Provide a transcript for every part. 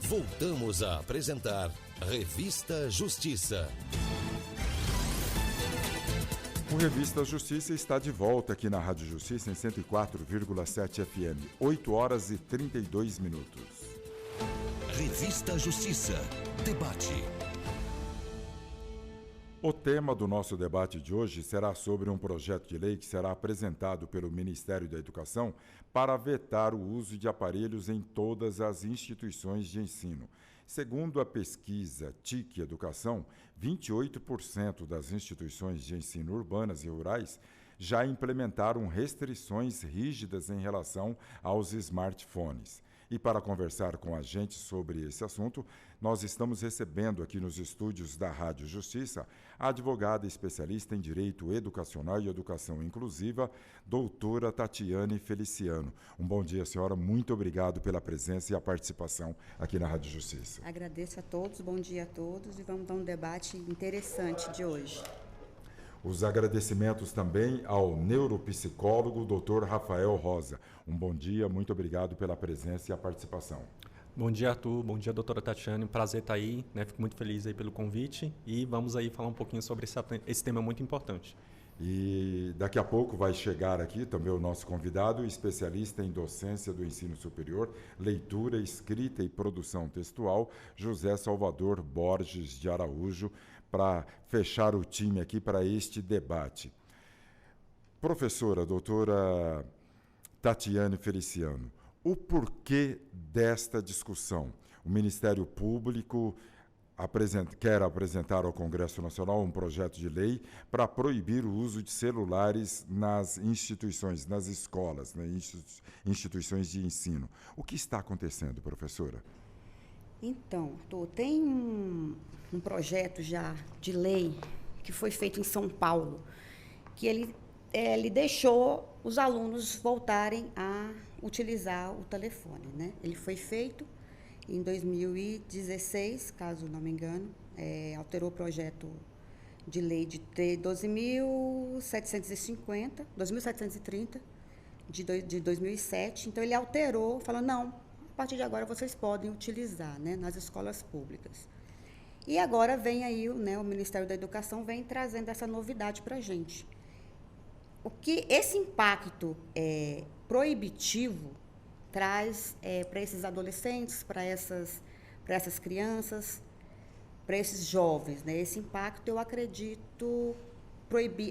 Voltamos a apresentar Revista Justiça. O Revista Justiça está de volta aqui na Rádio Justiça em 104,7 FM, 8 horas e 32 minutos. Revista Justiça. Debate. O tema do nosso debate de hoje será sobre um projeto de lei que será apresentado pelo Ministério da Educação para vetar o uso de aparelhos em todas as instituições de ensino. Segundo a pesquisa TIC Educação, 28% das instituições de ensino urbanas e rurais já implementaram restrições rígidas em relação aos smartphones. E para conversar com a gente sobre esse assunto, nós estamos recebendo aqui nos estúdios da Rádio Justiça a advogada especialista em Direito Educacional e Educação Inclusiva, doutora Tatiane Feliciano. Um bom dia, senhora. Muito obrigado pela presença e a participação aqui na Rádio Justiça. Agradeço a todos, bom dia a todos e vamos dar um debate interessante de hoje. Os agradecimentos também ao neuropsicólogo Dr. Rafael Rosa. Um bom dia, muito obrigado pela presença e a participação. Bom dia, Arthur. Bom dia, doutora Tatiane. Prazer estar aí, né? Fico muito feliz aí pelo convite e vamos aí falar um pouquinho sobre esse tema muito importante. E daqui a pouco vai chegar aqui também o nosso convidado, especialista em docência do ensino superior, leitura, escrita e produção textual, José Salvador Borges de Araújo, para fechar o time aqui para este debate. Professora, doutora Tatiane Feliciano, o porquê desta discussão? O Ministério Público quer apresentar ao Congresso Nacional um projeto de lei para proibir o uso de celulares nas instituições, nas escolas, nas instituições de ensino. O que está acontecendo, professora? Então, tem um projeto já de lei que foi feito em São Paulo, que ele deixou os alunos voltarem a utilizar o telefone, né? Ele foi feito em 2016, caso não me engano, alterou o projeto de lei de 12.730 de 2007. Então, ele alterou, falando, não, a partir de agora vocês podem utilizar, né, nas escolas públicas. E agora vem aí, né, o Ministério da Educação vem trazendo essa novidade para a gente. O que esse impacto proibitivo traz para esses adolescentes, para essas crianças, para esses jovens, né? Esse impacto, eu acredito,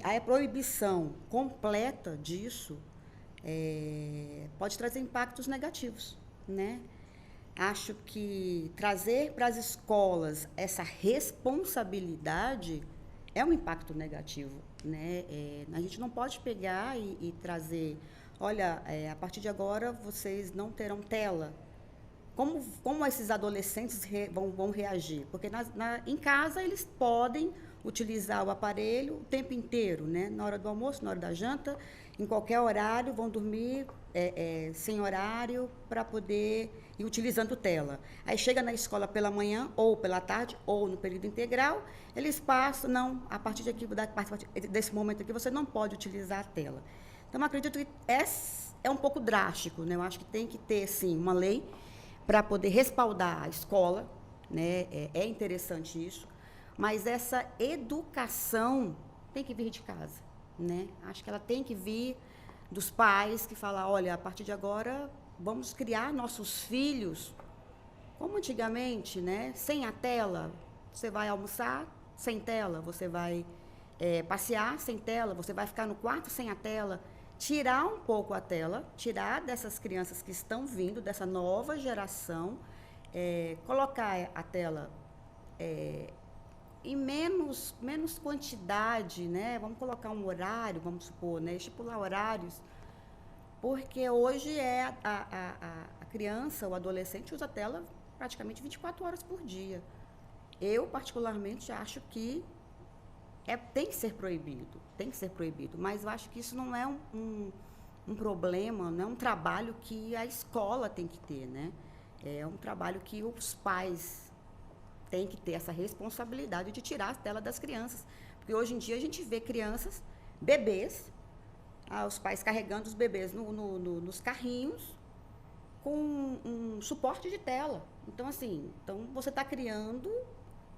a proibição completa disso pode trazer impactos negativos, né? Acho que trazer para as escolas essa responsabilidade é um impacto negativo, né? A gente não pode pegar e trazer, olha, a partir de agora vocês não terão tela. Como esses adolescentes vão reagir? Porque em casa eles podem utilizar o aparelho o tempo inteiro, né? Na hora do almoço, na hora da janta, em qualquer horário, vão dormir sem horário para poder ir utilizando tela. Aí chega na escola pela manhã, ou pela tarde, ou no período integral, eles passam, não, a partir desse momento aqui você não pode utilizar a tela. Então, eu acredito que é um pouco drástico, né? Eu acho que tem que ter, sim, uma lei para poder respaldar a escola, né? É interessante isso, mas essa educação tem que vir de casa, né? Acho que ela tem que vir dos pais que falam, olha, a partir de agora vamos criar nossos filhos como antigamente, né? Sem a tela. Você vai almoçar sem tela, você vai passear sem tela, você vai ficar no quarto sem a tela. Tirar um pouco a tela, tirar dessas crianças que estão vindo, dessa nova geração, colocar a tela em menos quantidade, né? Vamos colocar um horário, vamos supor, né? Estipular horários, porque hoje a criança, o adolescente usa a tela praticamente 24 horas por dia. Eu, particularmente, acho que tem que ser proibido, mas eu acho que isso não é um problema, não é um trabalho que a escola tem que ter, né? É um trabalho que os pais têm que ter essa responsabilidade de tirar a tela das crianças, porque hoje em dia a gente vê crianças, bebês, os pais carregando os bebês nos carrinhos, com um suporte de tela. Então, assim, você está criando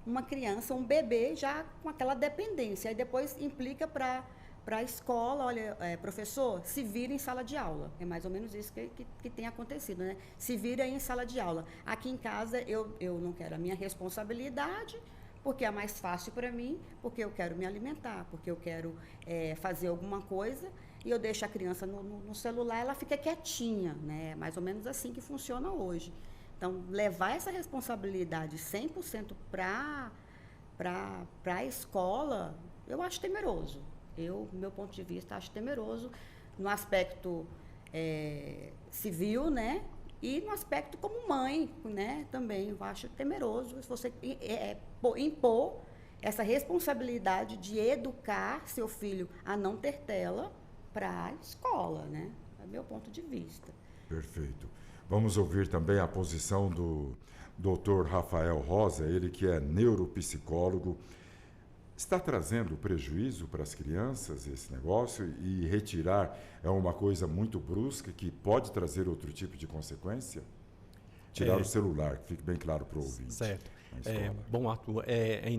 uma criança, um bebê já com aquela dependência. Aí depois implica para a escola, olha, professor, se vira em sala de aula. É mais ou menos isso que tem acontecido, né? Se vira em sala de aula. Aqui em casa eu não quero a minha responsabilidade, porque é mais fácil para mim, porque eu quero me alimentar, porque eu quero fazer alguma coisa, e eu deixo a criança no celular, ela fica quietinha, né? É mais ou menos assim que funciona hoje. Então, levar essa responsabilidade 100% para a escola, eu acho temeroso. Meu ponto de vista, acho temeroso no aspecto civil, né? E no aspecto como mãe, né? Também eu acho temeroso se você impor essa responsabilidade de educar seu filho a não ter tela para a escola, né? É meu ponto de vista. Perfeito. Vamos ouvir também a posição do Dr. Rafael Rosa, ele que é neuropsicólogo. Está trazendo prejuízo para as crianças esse negócio, e retirar é uma coisa muito brusca que pode trazer outro tipo de consequência? Tirar o celular, que fique bem claro para o ouvinte. Certo. Bom, Arthur, é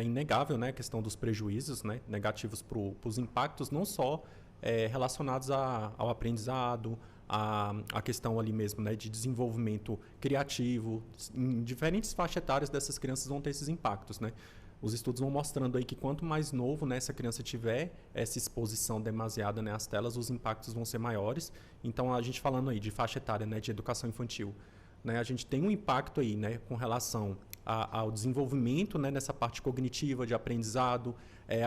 inegável, né, a questão dos prejuízos, né, negativos para os impactos, não só relacionados ao aprendizado, a questão ali mesmo, né, de desenvolvimento criativo. Em diferentes faixas etárias dessas crianças vão ter esses impactos, né? Os estudos vão mostrando aí que quanto mais novo, né, essa criança tiver essa exposição demasiada, né, às telas, os impactos vão ser maiores. Então, a gente falando aí de faixa etária, né, de educação infantil, né, a gente tem um impacto aí, né, com relação ao desenvolvimento, né, nessa parte cognitiva de aprendizado.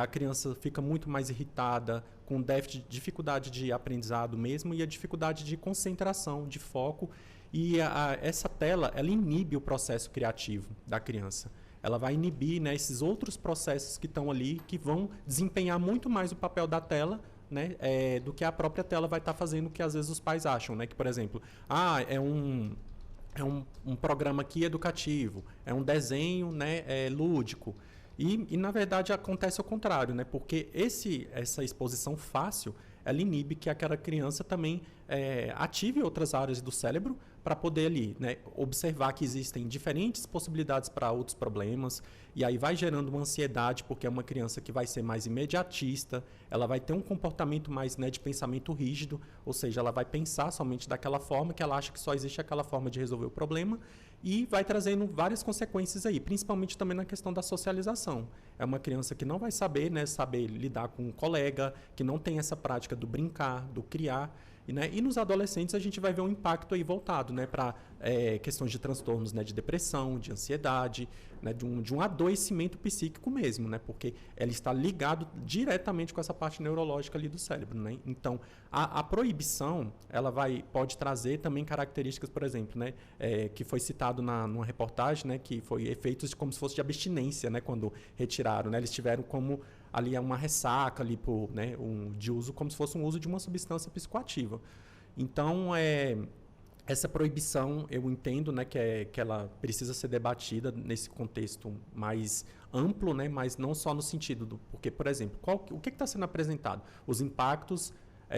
A criança fica muito mais irritada, com déficit, dificuldade de aprendizado mesmo, e a dificuldade de concentração, de foco. E essa tela, ela inibe o processo criativo da criança. Ela vai inibir, né, esses outros processos que estão ali, que vão desempenhar muito mais o papel da tela, né, do que a própria tela vai estar fazendo, que às vezes os pais acham, né, que, por exemplo, é um programa aqui educativo, é um desenho, né, lúdico. E, na verdade, acontece ao contrário, né, porque essa exposição fácil, ela inibe que aquela criança também ative outras áreas do cérebro para poder ali, né, observar que existem diferentes possibilidades para outros problemas, e aí vai gerando uma ansiedade, porque é uma criança que vai ser mais imediatista, ela vai ter um comportamento mais, né, de pensamento rígido, ou seja, ela vai pensar somente daquela forma, que ela acha que só existe aquela forma de resolver o problema, e vai trazendo várias consequências aí, principalmente também na questão da socialização. É uma criança que não vai saber, né, lidar com um colega, que não tem essa prática do brincar, do criar. Né? E nos adolescentes a gente vai ver um impacto aí voltado, né, para questões de transtornos, né, de depressão, de ansiedade, né, de um adoecimento psíquico mesmo, né, porque ela está ligado diretamente com essa parte neurológica ali do cérebro. Né? Então, a proibição ela pode trazer também características, por exemplo, né, que foi citado numa reportagem, né, que foi efeitos como se fosse de abstinência, né, quando retiraram. Né? Eles tiveram como ali uma ressaca ali né, de uso, como se fosse um uso de uma substância psicoativa. Então, essa proibição, eu entendo, né, que ela precisa ser debatida nesse contexto mais amplo, né, mas não só no sentido porque, por exemplo, o que está sendo apresentado? Os impactos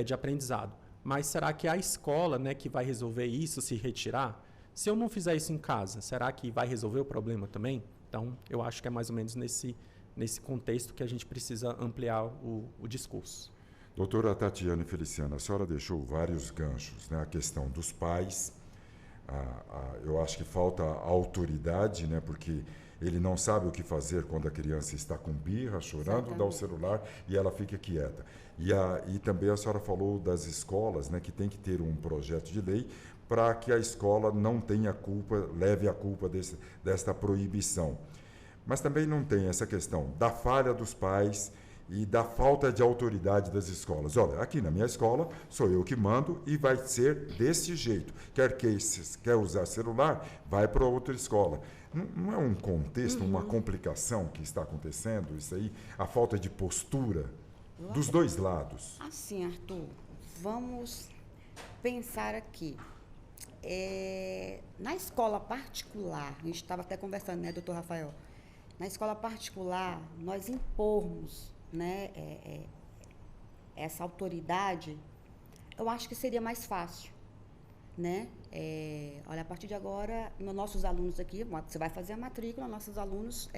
de aprendizado. Mas será que a escola, né, que vai resolver isso, se retirar? Se eu não fizer isso em casa, será que vai resolver o problema também? Então, eu acho que é mais ou menos nesse contexto que a gente precisa ampliar o discurso. Doutora Tatiane Feliciana, a senhora deixou vários ganchos, né? A questão dos pais, eu acho que falta autoridade, né? Porque ele não sabe o que fazer quando a criança está com birra, chorando, exatamente, dá o celular e ela fica quieta. E também a senhora falou das escolas, né? Que tem que ter um projeto de lei para que a escola não tenha culpa, leve a culpa desta proibição. Mas também não tem essa questão da falha dos pais e da falta de autoridade das escolas. Olha, aqui na minha escola sou eu que mando e vai ser desse jeito. Quer usar celular, vai para outra escola. Não é um contexto, uma complicação que está acontecendo isso aí? A falta de postura dos dois lados. Assim, Arthur, vamos pensar aqui. Na escola particular, a gente estava até conversando, né, doutor Rafael? Na escola particular, nós impormos, né, essa autoridade, eu acho que seria mais fácil, né? Olha, a partir de agora, nossos alunos aqui, você vai fazer a matrícula, nossos alunos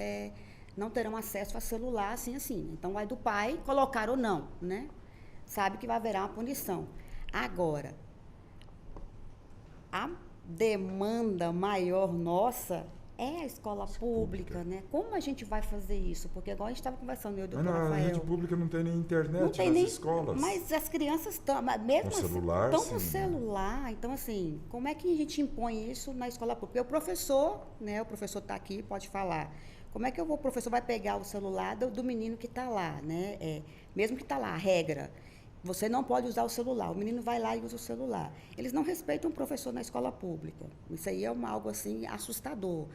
não terão acesso a celular assim. Então, vai do pai colocar ou não, né? Sabe que vai haver uma punição. Agora, a demanda maior nossa é a escola pública, né? Como a gente vai fazer isso? Porque agora a gente estava conversando, eu e o doutor Rafael. A rede pública não tem nem internet não tem nem escolas. Mas as crianças estão, mesmo no assim, celular, estão no celular. Então, assim, como é que a gente impõe isso na escola pública? Porque o professor, né? O professor está aqui, pode falar. Como é que o professor vai pegar o celular do menino que está lá, né? Mesmo que está lá, a regra. Você não pode usar o celular. O menino vai lá e usa o celular. Eles não respeitam o professor na escola pública. Isso aí é algo assim assustador.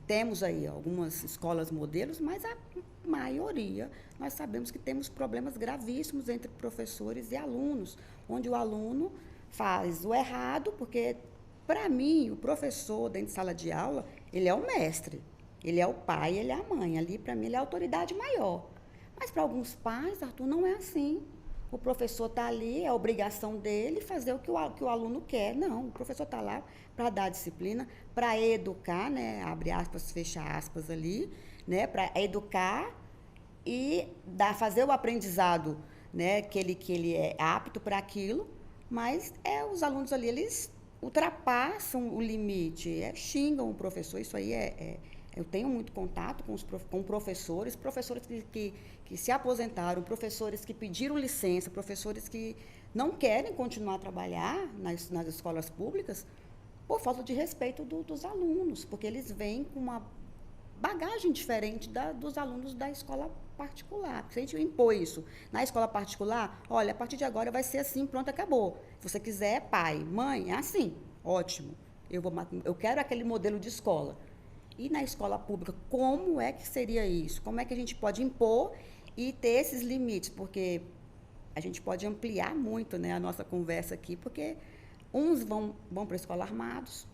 Temos aí algumas escolas modelos, mas a maioria nós sabemos que temos problemas gravíssimos entre professores e alunos, onde o aluno faz o errado, porque, para mim, o professor dentro de sala de aula, ele é o mestre, ele é o pai, ele é a mãe. Ali, para mim, ele é a autoridade maior. Mas, para alguns pais, Arthur, não é assim. O professor está ali, é a obrigação dele fazer o que o aluno quer. Não, o professor está lá para dar disciplina, para educar, né? Abre aspas, fecha aspas ali, né? Para educar e fazer o aprendizado, né? Que ele é apto para aquilo, mas os alunos ali, eles ultrapassam o limite, xingam o professor. Isso aí eu tenho muito contato com professores que se aposentaram, professores que pediram licença, professores que não querem continuar a trabalhar nas escolas públicas por falta de respeito dos alunos, porque eles vêm com uma bagagem diferente dos alunos da escola particular. Se a gente impor isso na escola particular, olha, a partir de agora vai ser assim, pronto, acabou. Se você quiser, pai, mãe, é assim, ótimo. Eu quero aquele modelo de escola. E na escola pública, como é que seria isso? Como é que a gente pode impor e ter esses limites? Porque a gente pode ampliar muito, né, a nossa conversa aqui, porque uns vão para a escola armados,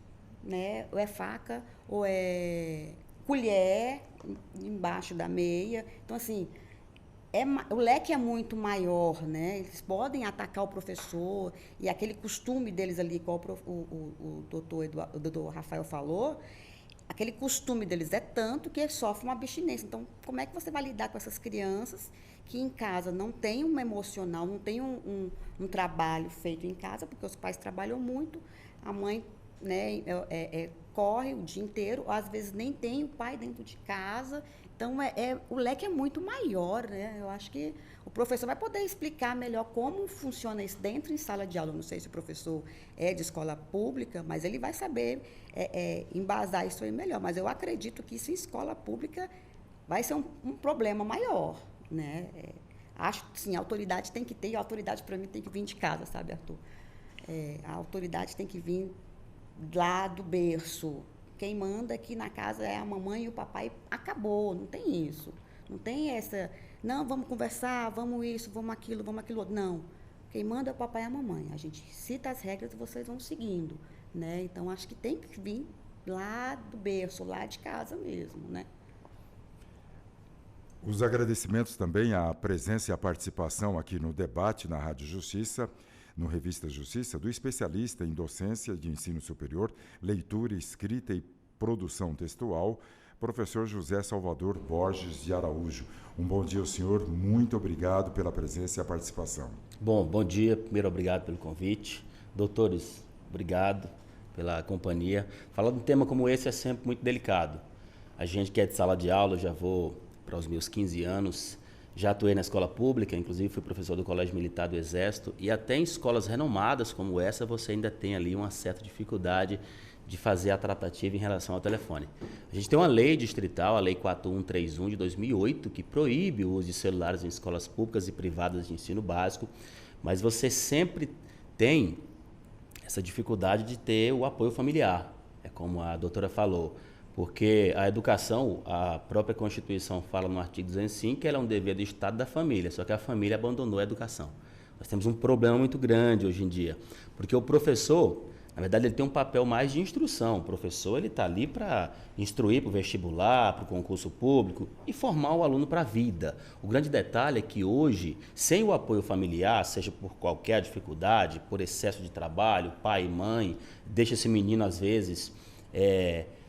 né, ou é faca, ou é colher embaixo da meia. Então, assim, o leque é muito maior, né? Eles podem atacar o professor, e aquele costume deles ali, igual o doutor Rafael falou, aquele costume deles é tanto que eles sofrem uma abstinência. Então, como é que você vai lidar com essas crianças que em casa não tem um emocional, não tem um trabalho feito em casa, porque os pais trabalham muito, a mãe, né, corre o dia inteiro, ou às vezes nem tem o pai dentro de casa. Então, o leque é muito maior, né? Eu acho que o professor vai poder explicar melhor como funciona isso dentro em sala de aula. Não sei se o professor é de escola pública, mas ele vai saber embasar isso aí melhor. Mas eu acredito que isso em escola pública vai ser um problema maior, né? Acho que, sim, a autoridade tem que ter, e a autoridade, para mim, tem que vir de casa, sabe, Arthur? A autoridade tem que vir lá do berço. Quem manda aqui na casa é a mamãe e o papai. Acabou, não tem isso. Não tem essa, não, vamos conversar, vamos isso, vamos aquilo outro. Não. Quem manda é o papai e a mamãe. A gente cita as regras e vocês vão seguindo, né? Então, acho que tem que vir lá do berço, lá de casa mesmo, né? Os agradecimentos também à presença e à participação aqui no debate na Rádio Justiça, no Revista Justiça, do especialista em docência de ensino superior, leitura, escrita e produção textual, professor José Salvador Borges de Araújo. Um bom dia ao senhor, muito obrigado pela presença e a participação. Bom dia, primeiro obrigado pelo convite. Doutores, obrigado pela companhia. Falar de um tema como esse é sempre muito delicado. A gente que é de sala de aula, já vou para os meus 15 anos, já atuei na escola pública, inclusive fui professor do Colégio Militar do Exército, e até em escolas renomadas como essa, você ainda tem ali uma certa dificuldade de fazer a tratativa em relação ao telefone. A gente tem uma lei distrital, a Lei 4131 de 2008, que proíbe o uso de celulares em escolas públicas e privadas de ensino básico, mas você sempre tem essa dificuldade de ter o apoio familiar, é como a doutora falou, porque a educação, a própria Constituição fala no artigo 205 que ela é um dever do Estado e da família, só que a família abandonou a educação. Nós temos um problema muito grande hoje em dia, porque o professor, Na verdade, ele tem um papel mais de instrução. O professor ele está ali para instruir para o vestibular, para o concurso público e formar o aluno para a vida. O grande detalhe é que hoje, sem o apoio familiar, seja por qualquer dificuldade, por excesso de trabalho, pai e mãe, deixa esse menino às vezes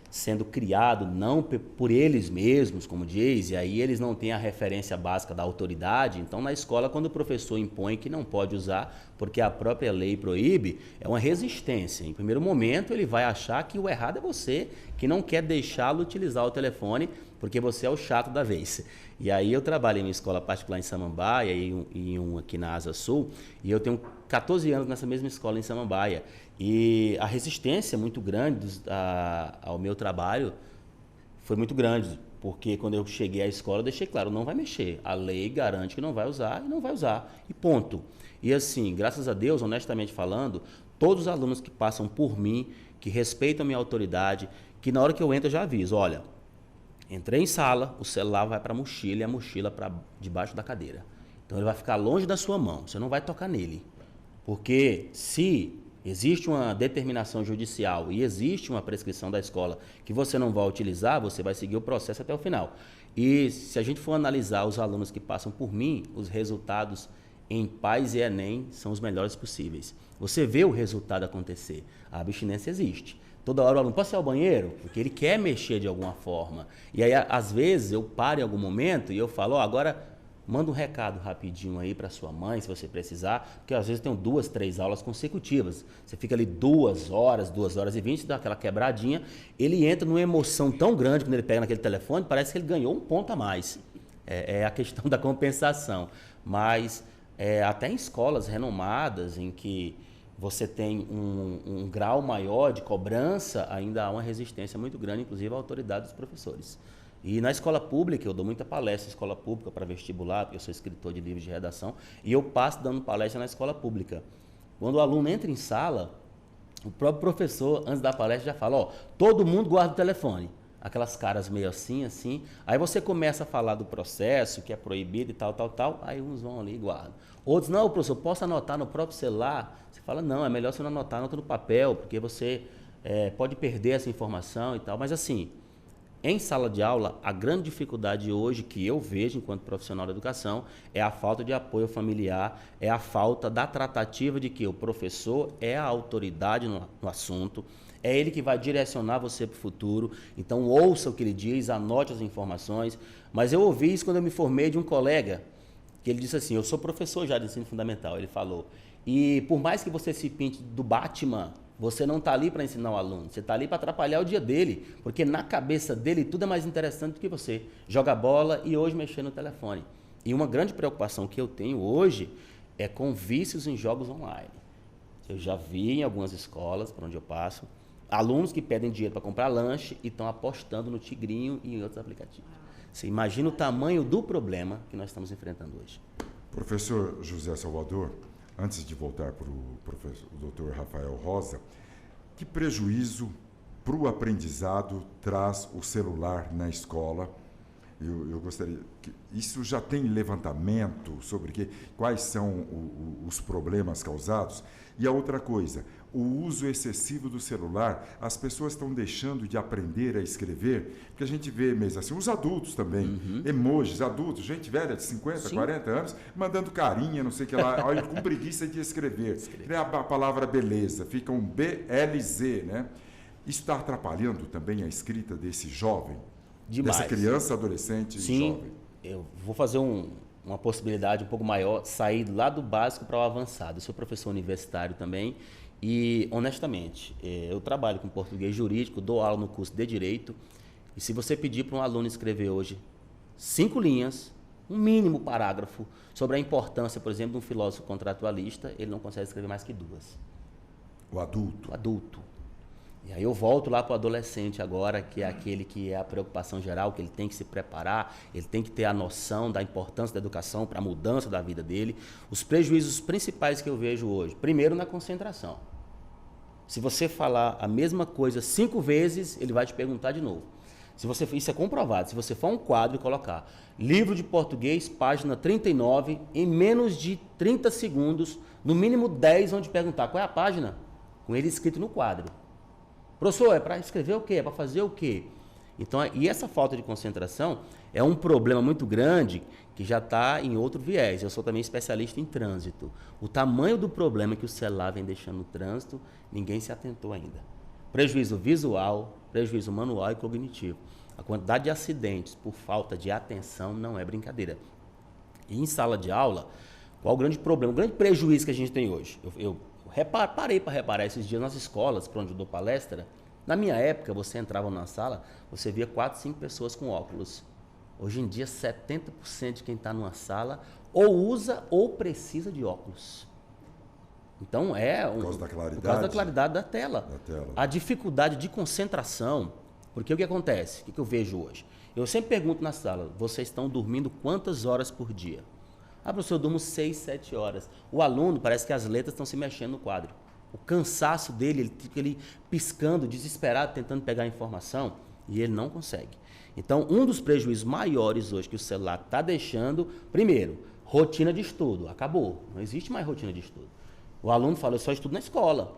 sendo criado não por eles mesmos, como diz, e aí eles não têm a referência básica da autoridade. Então, na escola, quando o professor impõe que não pode usar, porque a própria lei proíbe, é uma resistência. Em primeiro momento, ele vai achar que o errado é você, que não quer deixá-lo utilizar o telefone, porque você é o chato da vez. E aí eu trabalho em uma escola particular em Samambaia e um aqui na Asa Sul, e eu tenho 14 anos nessa mesma escola em Samambaia. E a resistência muito grande ao meu trabalho foi muito grande, porque quando eu cheguei à escola eu deixei claro, não vai mexer. A lei garante que não vai usar e não vai usar. E ponto. E assim, graças a Deus, honestamente falando, todos os alunos que passam por mim, que respeitam a minha autoridade, que na hora que eu entro eu já aviso, olha, entrei em sala, o celular vai para a mochila e a mochila para debaixo da cadeira. Então ele vai ficar longe da sua mão, você não vai tocar nele. Porque se existe uma determinação judicial e existe uma prescrição da escola que você não vai utilizar, você vai seguir o processo até o final. E se a gente for analisar os alunos que passam por mim, os resultados em PAS e Enem são os melhores possíveis. Você vê o resultado acontecer. A abstinência existe. Toda hora o aluno pode ir ao banheiro, porque ele quer mexer de alguma forma. E aí, às vezes, eu paro em algum momento e eu falo, agora manda um recado rapidinho aí para sua mãe, se você precisar, porque às vezes eu tenho 2, 3 aulas consecutivas. Você fica ali 2 horas, 2 horas e 20, dá aquela quebradinha, ele entra numa emoção tão grande quando ele pega naquele telefone, parece que ele ganhou um ponto a mais. É a questão da compensação. Mas até em escolas renomadas, em que você tem um grau maior de cobrança, ainda há uma resistência muito grande, inclusive à autoridade dos professores. E na escola pública, eu dou muita palestra em escola pública para vestibular, porque eu sou escritor de livros de redação, e eu passo dando palestra na escola pública. Quando o aluno entra em sala, o próprio professor, antes da palestra, já fala, todo mundo guarda o telefone. Aquelas caras meio assim, assim. Aí você começa a falar do processo, que é proibido e tal, aí uns vão ali e guardam. Outros, não, professor, posso anotar no próprio celular? Você fala, não, é melhor você não anotar, anota no papel, porque você pode perder essa informação e tal. Mas assim, em sala de aula, a grande dificuldade hoje que eu vejo enquanto profissional da educação é a falta de apoio familiar, é a falta da tratativa de que o professor é a autoridade no assunto, é ele que vai direcionar você para o futuro. Então, ouça o que ele diz, anote as informações. Mas eu ouvi isso quando eu me formei de um colega, que ele disse assim, eu sou professor já de ensino fundamental, ele falou, e por mais que você se pinte do Batman, você não está ali para ensinar o aluno, você está ali para atrapalhar o dia dele, porque na cabeça dele tudo é mais interessante do que você. Joga bola e hoje mexer no telefone. E uma grande preocupação que eu tenho hoje é com vícios em jogos online. Eu já vi em algumas escolas, por onde eu passo, alunos que pedem dinheiro para comprar lanche e estão apostando no Tigrinho e em outros aplicativos. Você imagina o tamanho do problema que nós estamos enfrentando hoje. Professor José Salvador, antes de voltar para o doutor Rafael Rosa, que prejuízo para o aprendizado traz o celular na escola? Eu gostaria que isso já tem levantamento sobre quais são os problemas causados? E a outra coisa, o uso excessivo do celular, as pessoas estão deixando de aprender a escrever, porque a gente vê mesmo assim, os adultos também, emojis, adultos, gente velha de 50, Sim. 40 anos, mandando carinha, não sei o que lá, olha, com preguiça de escrever. A palavra beleza, fica um BLZ, né? Isso está atrapalhando também a escrita desse jovem? Demais. Dessa criança, adolescente Sim, e jovem? Eu vou fazer uma possibilidade um pouco maior, sair lá do básico para o avançado. Eu sou professor universitário também e, honestamente, eu trabalho com português jurídico, dou aula no curso de Direito e se você pedir para um aluno escrever hoje 5 linhas, um mínimo parágrafo, sobre a importância, por exemplo, de um filósofo contratualista, ele não consegue escrever mais que 2. O adulto? O adulto. E aí eu volto lá para o adolescente agora, que é aquele que é a preocupação geral, que ele tem que se preparar, ele tem que ter a noção da importância da educação para a mudança da vida dele. Os prejuízos principais que eu vejo hoje, primeiro na concentração. Se você falar a mesma coisa 5 vezes, ele vai te perguntar de novo. Isso é comprovado. Se você for um quadro e colocar livro de português, página 39, em menos de 30 segundos, no mínimo 10 vão te perguntar qual é a página. com ele escrito no quadro. Professor, é para escrever o quê? É para fazer o quê? Então, e essa falta de concentração é um problema muito grande que já está em outro viés. Eu sou também especialista em trânsito. O tamanho do problema que o celular vem deixando no trânsito, ninguém se atentou ainda. Prejuízo visual, prejuízo manual e cognitivo. A quantidade de acidentes por falta de atenção não é brincadeira. E em sala de aula, qual o grande problema, o grande prejuízo que a gente tem hoje? Eu parei para reparar esses dias nas escolas, para onde eu dou palestra. Na minha época, você entrava na sala, você via 4, 5 pessoas com óculos. Hoje em dia, 70% de quem está numa sala ou usa ou precisa de óculos. Então, Por causa da claridade? Por causa da claridade da tela. A dificuldade de concentração, porque o que acontece? O que eu vejo hoje? Eu sempre pergunto na sala, vocês estão dormindo quantas horas por dia? Ah, professor, eu durmo 6, 7 horas. O aluno, parece que as letras estão se mexendo no quadro. O cansaço dele, ele fica ali piscando, desesperado, tentando pegar a informação, e ele não consegue. Então, um dos prejuízos maiores hoje que o celular está deixando, primeiro, rotina de estudo. Acabou, não existe mais rotina de estudo. O aluno fala, eu só estudo na escola.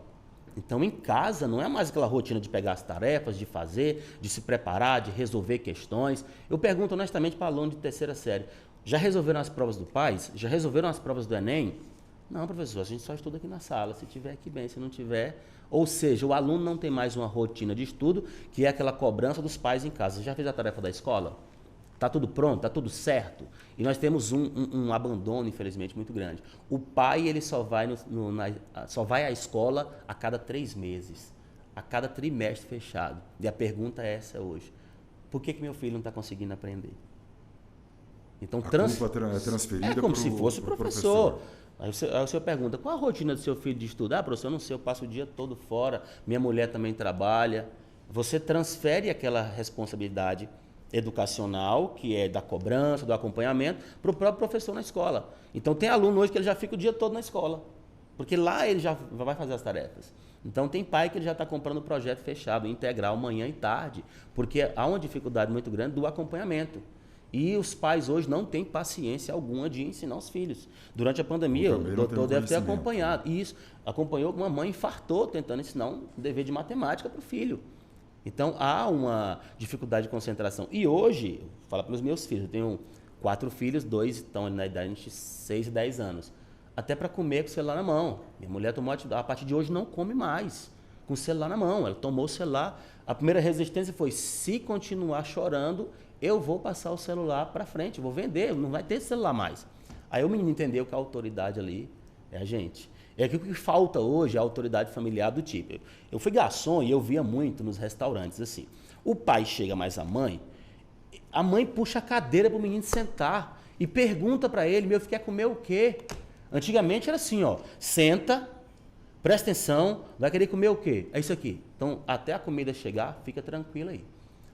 Então, em casa, não é mais aquela rotina de pegar as tarefas, de fazer, de se preparar, de resolver questões. Eu pergunto honestamente para aluno de terceira série, já resolveram as provas do PAS? Já resolveram as provas do Enem? Não, professor, a gente só estuda aqui na sala, se tiver aqui bem, se não tiver... Ou seja, o aluno não tem mais uma rotina de estudo, que é aquela cobrança dos pais em casa. Você já fez a tarefa da escola? Está tudo pronto? Está tudo certo? E nós temos um abandono, infelizmente, muito grande. O pai ele só vai à escola a cada 3 meses, a cada trimestre fechado. E a pergunta é essa hoje. Por que meu filho não está conseguindo aprender? Então, a culpa é transferida como se fosse o professor. Aí o senhor pergunta, qual a rotina do seu filho de estudo? Ah, professor, eu não sei, eu passo o dia todo fora, minha mulher também trabalha. Você transfere aquela responsabilidade educacional, que é da cobrança, do acompanhamento, para o próprio professor na escola. Então, tem aluno hoje que ele já fica o dia todo na escola, porque lá ele já vai fazer as tarefas. Então, tem pai que ele já está comprando o projeto fechado, integral, manhã e tarde, porque há uma dificuldade muito grande do acompanhamento. E os pais hoje não têm paciência alguma de ensinar os filhos. Durante a pandemia, o doutor deve ter acompanhado. Isso, acompanhou que uma mãe infartou tentando ensinar um dever de matemática para o filho. Então, há uma dificuldade de concentração. E hoje, eu falo para os meus filhos, eu tenho 4 filhos, 2 estão na idade de 6 e 10 anos. Até para comer com o celular na mão. Minha mulher tomou a partir de hoje não come mais com o celular na mão. Ela tomou o celular. A primeira resistência foi, se continuar chorando, eu vou passar o celular para frente, vou vender, não vai ter celular mais. Aí o menino entendeu que a autoridade ali é a gente. É aquilo que falta hoje, a autoridade familiar do tipo. Eu fui garçom e eu via muito nos restaurantes assim. O pai chega mais a mãe puxa a cadeira para o menino sentar e pergunta para ele, meu filho quer comer o quê? Antigamente era assim, ó, senta, presta atenção, vai querer comer o quê? É isso aqui. Então, até a comida chegar, fica tranquilo aí.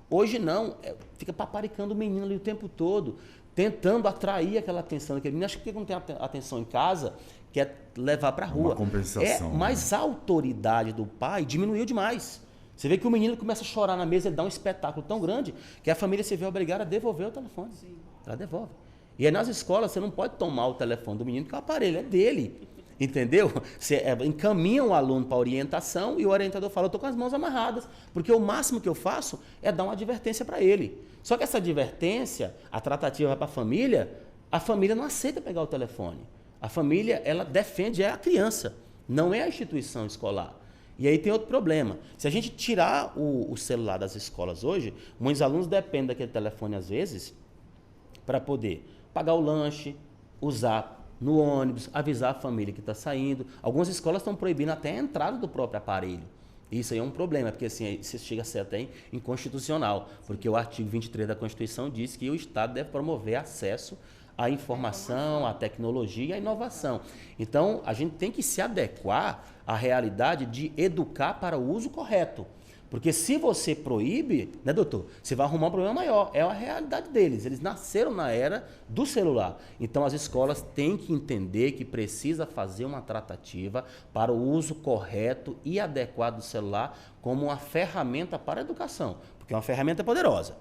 Hoje não, fica paparicando o menino ali o tempo todo, tentando atrair aquela atenção daquele menino. Acho que não tem atenção em casa, quer levar para a rua. Uma compensação. Mas a autoridade do pai diminuiu demais. Você vê que o menino começa a chorar na mesa, ele dá um espetáculo tão grande que a família se vê obrigada a devolver o telefone. Sim. Ela devolve. E aí nas escolas você não pode tomar o telefone do menino, porque o aparelho é dele. Entendeu? Você encaminha o aluno para a orientação e o orientador fala, eu estou com as mãos amarradas, porque o máximo que eu faço é dar uma advertência para ele. Só que essa advertência, a tratativa vai para a família não aceita pegar o telefone. A família, ela defende a criança, não é a instituição escolar. E aí tem outro problema. Se a gente tirar o celular das escolas hoje, muitos alunos dependem daquele telefone, às vezes, para poder pagar o lanche, usar no ônibus, avisar a família que está saindo. Algumas escolas estão proibindo até a entrada do próprio aparelho. Isso aí é um problema, porque assim, isso chega a ser até inconstitucional, porque o artigo 23 da Constituição diz que o Estado deve promover acesso à informação, à tecnologia e à inovação. Então, a gente tem que se adequar à realidade de educar para o uso correto. Porque se você proíbe, né, doutor, você vai arrumar um problema maior. É a realidade deles. Eles nasceram na era do celular. Então, as escolas têm que entender que precisa fazer uma tratativa para o uso correto e adequado do celular como uma ferramenta para a educação. Porque é uma ferramenta poderosa.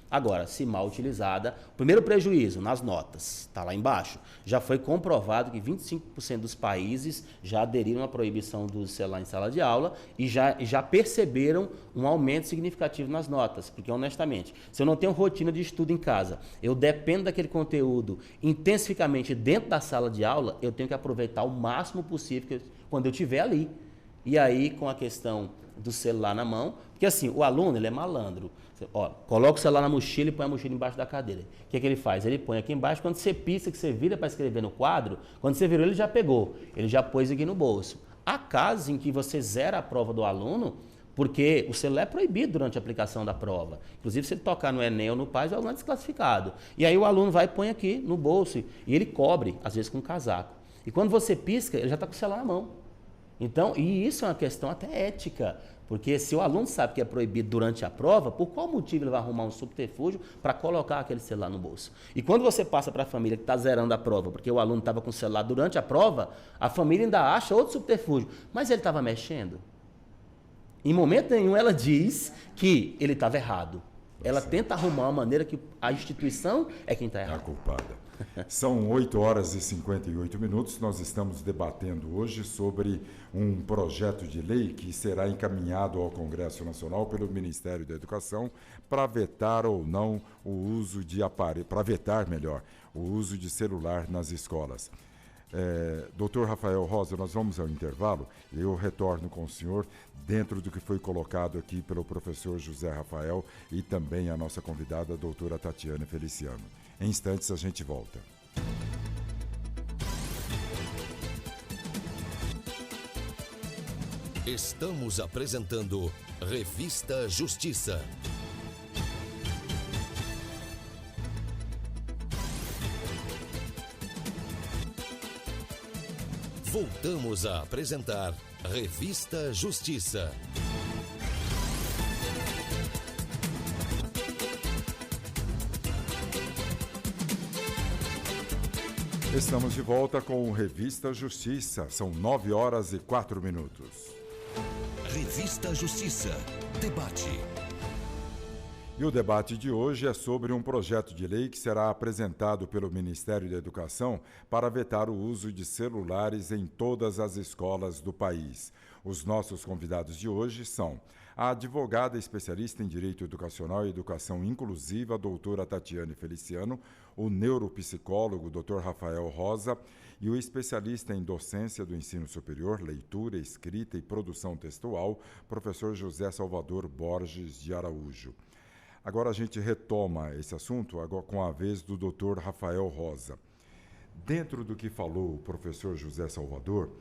Agora, se mal utilizada, o primeiro prejuízo nas notas, está lá embaixo, já foi comprovado que 25% dos países já aderiram à proibição do celular em sala de aula e já perceberam um aumento significativo nas notas, porque honestamente, se eu não tenho rotina de estudo em casa, eu dependo daquele conteúdo intensificamente dentro da sala de aula, eu tenho que aproveitar o máximo possível quando eu estiver ali. E aí, com a questão do celular na mão, porque assim, o aluno, ele é malandro. Ó, coloca o celular na mochila e põe a mochila embaixo da cadeira. O que ele faz? Ele põe aqui embaixo, quando você pisa, que você vira para escrever no quadro, quando você virou, ele já pegou, ele já pôs aqui no bolso. Há casos em que você zera a prova do aluno, porque o celular é proibido durante a aplicação da prova. Inclusive, se ele tocar no Enem ou no PAS, o aluno é desclassificado. E aí o aluno vai e põe aqui no bolso, e ele cobre, às vezes com um casaco. E quando você pisca, ele já está com o celular na mão. Então, e isso é uma questão até ética, porque se o aluno sabe que é proibido durante a prova, por qual motivo ele vai arrumar um subterfúgio para colocar aquele celular no bolso? E quando você passa para a família que está zerando a prova, porque o aluno estava com o celular durante a prova, a família ainda acha outro subterfúgio, mas ele estava mexendo. Em momento nenhum ela diz que ele estava errado. Ela tenta arrumar uma maneira que a instituição é quem está errada. É a culpada. São 8 horas e 58 minutos. Nós estamos debatendo hoje sobre um projeto de lei que será encaminhado ao Congresso Nacional pelo Ministério da Educação para vetar ou não o uso de aparelho, para vetar melhor, o uso de celular nas escolas. Doutor Rafael Rosa, nós vamos ao intervalo. Eu retorno com o senhor dentro do que foi colocado aqui pelo professor José Rafael e também a nossa convidada, a doutora Tatiane Feliciano. Em instantes a gente volta. Estamos apresentando Revista Justiça. Voltamos a apresentar Revista Justiça. Estamos de volta com Revista Justiça. São 9 horas e 4 minutos. Revista Justiça. Debate. E o debate de hoje é sobre um projeto de lei que será apresentado pelo Ministério da Educação para vetar o uso de celulares em todas as escolas do país. Os nossos convidados de hoje são a advogada especialista em Direito Educacional e Educação Inclusiva, a doutora Tatiane Feliciano, o neuropsicólogo, doutor Rafael Rosa, e o especialista em docência do ensino superior, leitura, escrita e produção textual, professor José Salvador Borges de Araújo. Agora a gente retoma esse assunto agora com a vez do doutor Rafael Rosa. Dentro do que falou o professor José Salvador,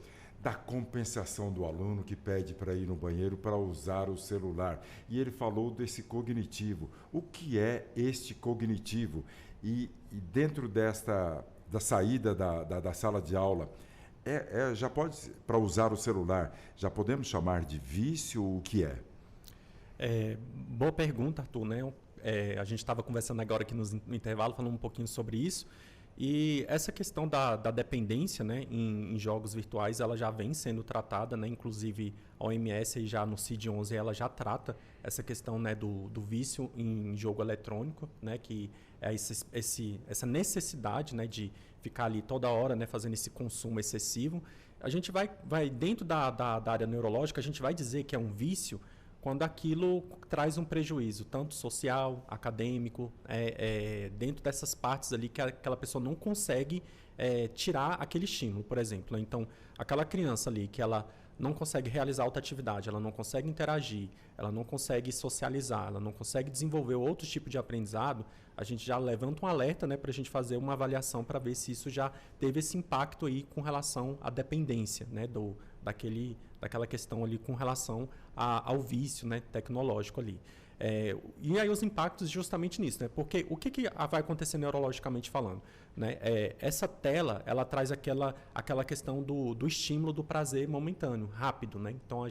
da compensação do aluno que pede para ir no banheiro para usar o celular. E ele falou desse cognitivo. O que é este cognitivo? E dentro da saída da sala de aula, já pode, para usar o celular, já podemos chamar de vício? O que é? Boa pergunta, Arthur, né? A gente estava conversando agora aqui no intervalo, falando um pouquinho sobre isso. E essa questão da dependência, né, em jogos virtuais, ela já vem sendo tratada, né? Inclusive a OMS já no CID-11 ela já trata essa questão, né, do vício em jogo eletrônico, né, que é essa necessidade, né, de ficar ali toda hora, né, fazendo esse consumo excessivo. A gente vai dentro da área neurológica, a gente vai dizer que é um vício quando aquilo traz um prejuízo, tanto social, acadêmico, dentro dessas partes ali que aquela pessoa não consegue tirar aquele estímulo, por exemplo. Então, aquela criança ali que ela não consegue realizar outra atividade, ela não consegue interagir, ela não consegue socializar, ela não consegue desenvolver outro tipo de aprendizado, a gente já levanta um alerta, né, para a gente fazer uma avaliação para ver se isso já teve esse impacto aí com relação à dependência, né, daquela questão ali com relação ao vício, né, tecnológico ali. E aí os impactos justamente nisso, né? Porque o que vai acontecer neurologicamente falando? Né? Essa tela, ela traz aquela questão do estímulo do prazer momentâneo, rápido, né? Então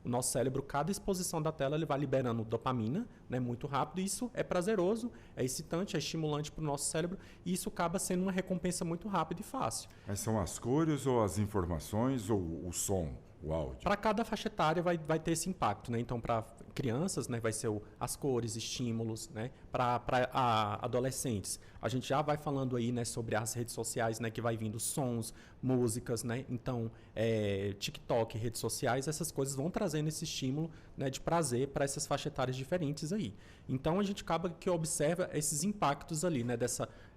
o nosso cérebro, cada exposição da tela, ele vai liberando dopamina, né, muito rápido, e isso é prazeroso, é excitante, é estimulante para o nosso cérebro, e isso acaba sendo uma recompensa muito rápida e fácil. Mas são as cores ou as informações ou o som o áudio. Para cada faixa etária vai ter esse impacto, né? Então, para crianças, né, vai ser as cores, estímulos, né? Para adolescentes, a gente já vai falando aí, né, sobre as redes sociais, né, que vai vindo sons, músicas, né? Então, TikTok, redes sociais, essas coisas vão trazendo esse estímulo, né, de prazer para essas faixas etárias diferentes aí. Então, a gente acaba que observa esses impactos ali, né,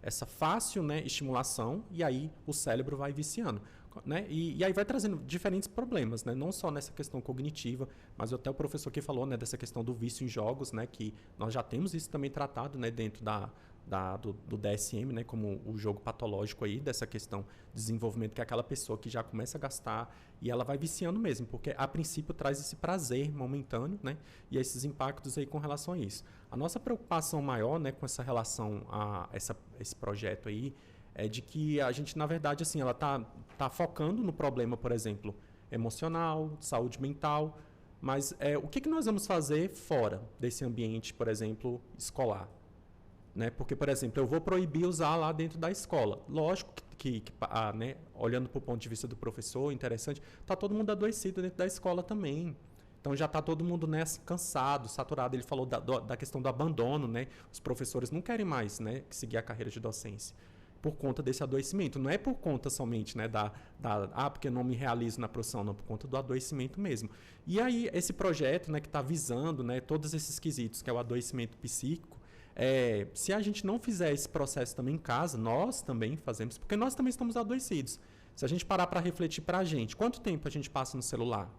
essa fácil, né, estimulação, e aí o cérebro vai viciando. Né? E aí vai trazendo diferentes problemas, né? Não só nessa questão cognitiva, mas até o professor que falou, né, dessa questão do vício em jogos, né, que nós já temos isso também tratado, né, dentro do DSM, né, como o jogo patológico aí, dessa questão de desenvolvimento, que é aquela pessoa que já começa a gastar e ela vai viciando mesmo, porque a princípio traz esse prazer momentâneo, né, e esses impactos aí com relação a isso. A nossa preocupação maior, né, com essa relação a esse projeto aí, é de que a gente, na verdade, assim, ela tá focando no problema, por exemplo, emocional, saúde mental, mas o que nós vamos fazer fora desse ambiente, por exemplo, escolar? Né? Porque, por exemplo, eu vou proibir usar lá dentro da escola. Lógico que né, olhando para o ponto de vista do professor, interessante, está todo mundo adoecido dentro da escola também. Então já está todo mundo, né, cansado, saturado. Ele falou da questão do abandono, né? Os professores não querem mais, né, seguir a carreira de docência por conta desse adoecimento. Não é por conta somente, né, porque eu não me realizo na profissão, não, por conta do adoecimento mesmo. E aí, esse projeto, né, que está visando, né, todos esses quesitos, que é o adoecimento psíquico, se a gente não fizer esse processo também em casa, nós também fazemos, porque nós também estamos adoecidos. Se a gente parar para refletir para a gente, quanto tempo a gente passa no celular?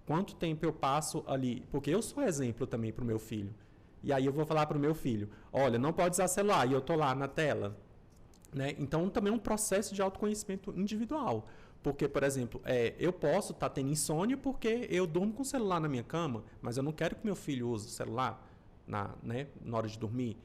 Quanto tempo eu passo ali? Porque eu sou exemplo também para o meu filho. E aí eu vou falar para o meu filho, olha, não pode usar celular, e eu estou lá na tela. Né? Então, também é um processo de autoconhecimento individual. Porque, por exemplo, eu posso estar tendo insônia porque eu durmo com o celular na minha cama, mas eu não quero que meu filho use o celular né, na hora de dormir.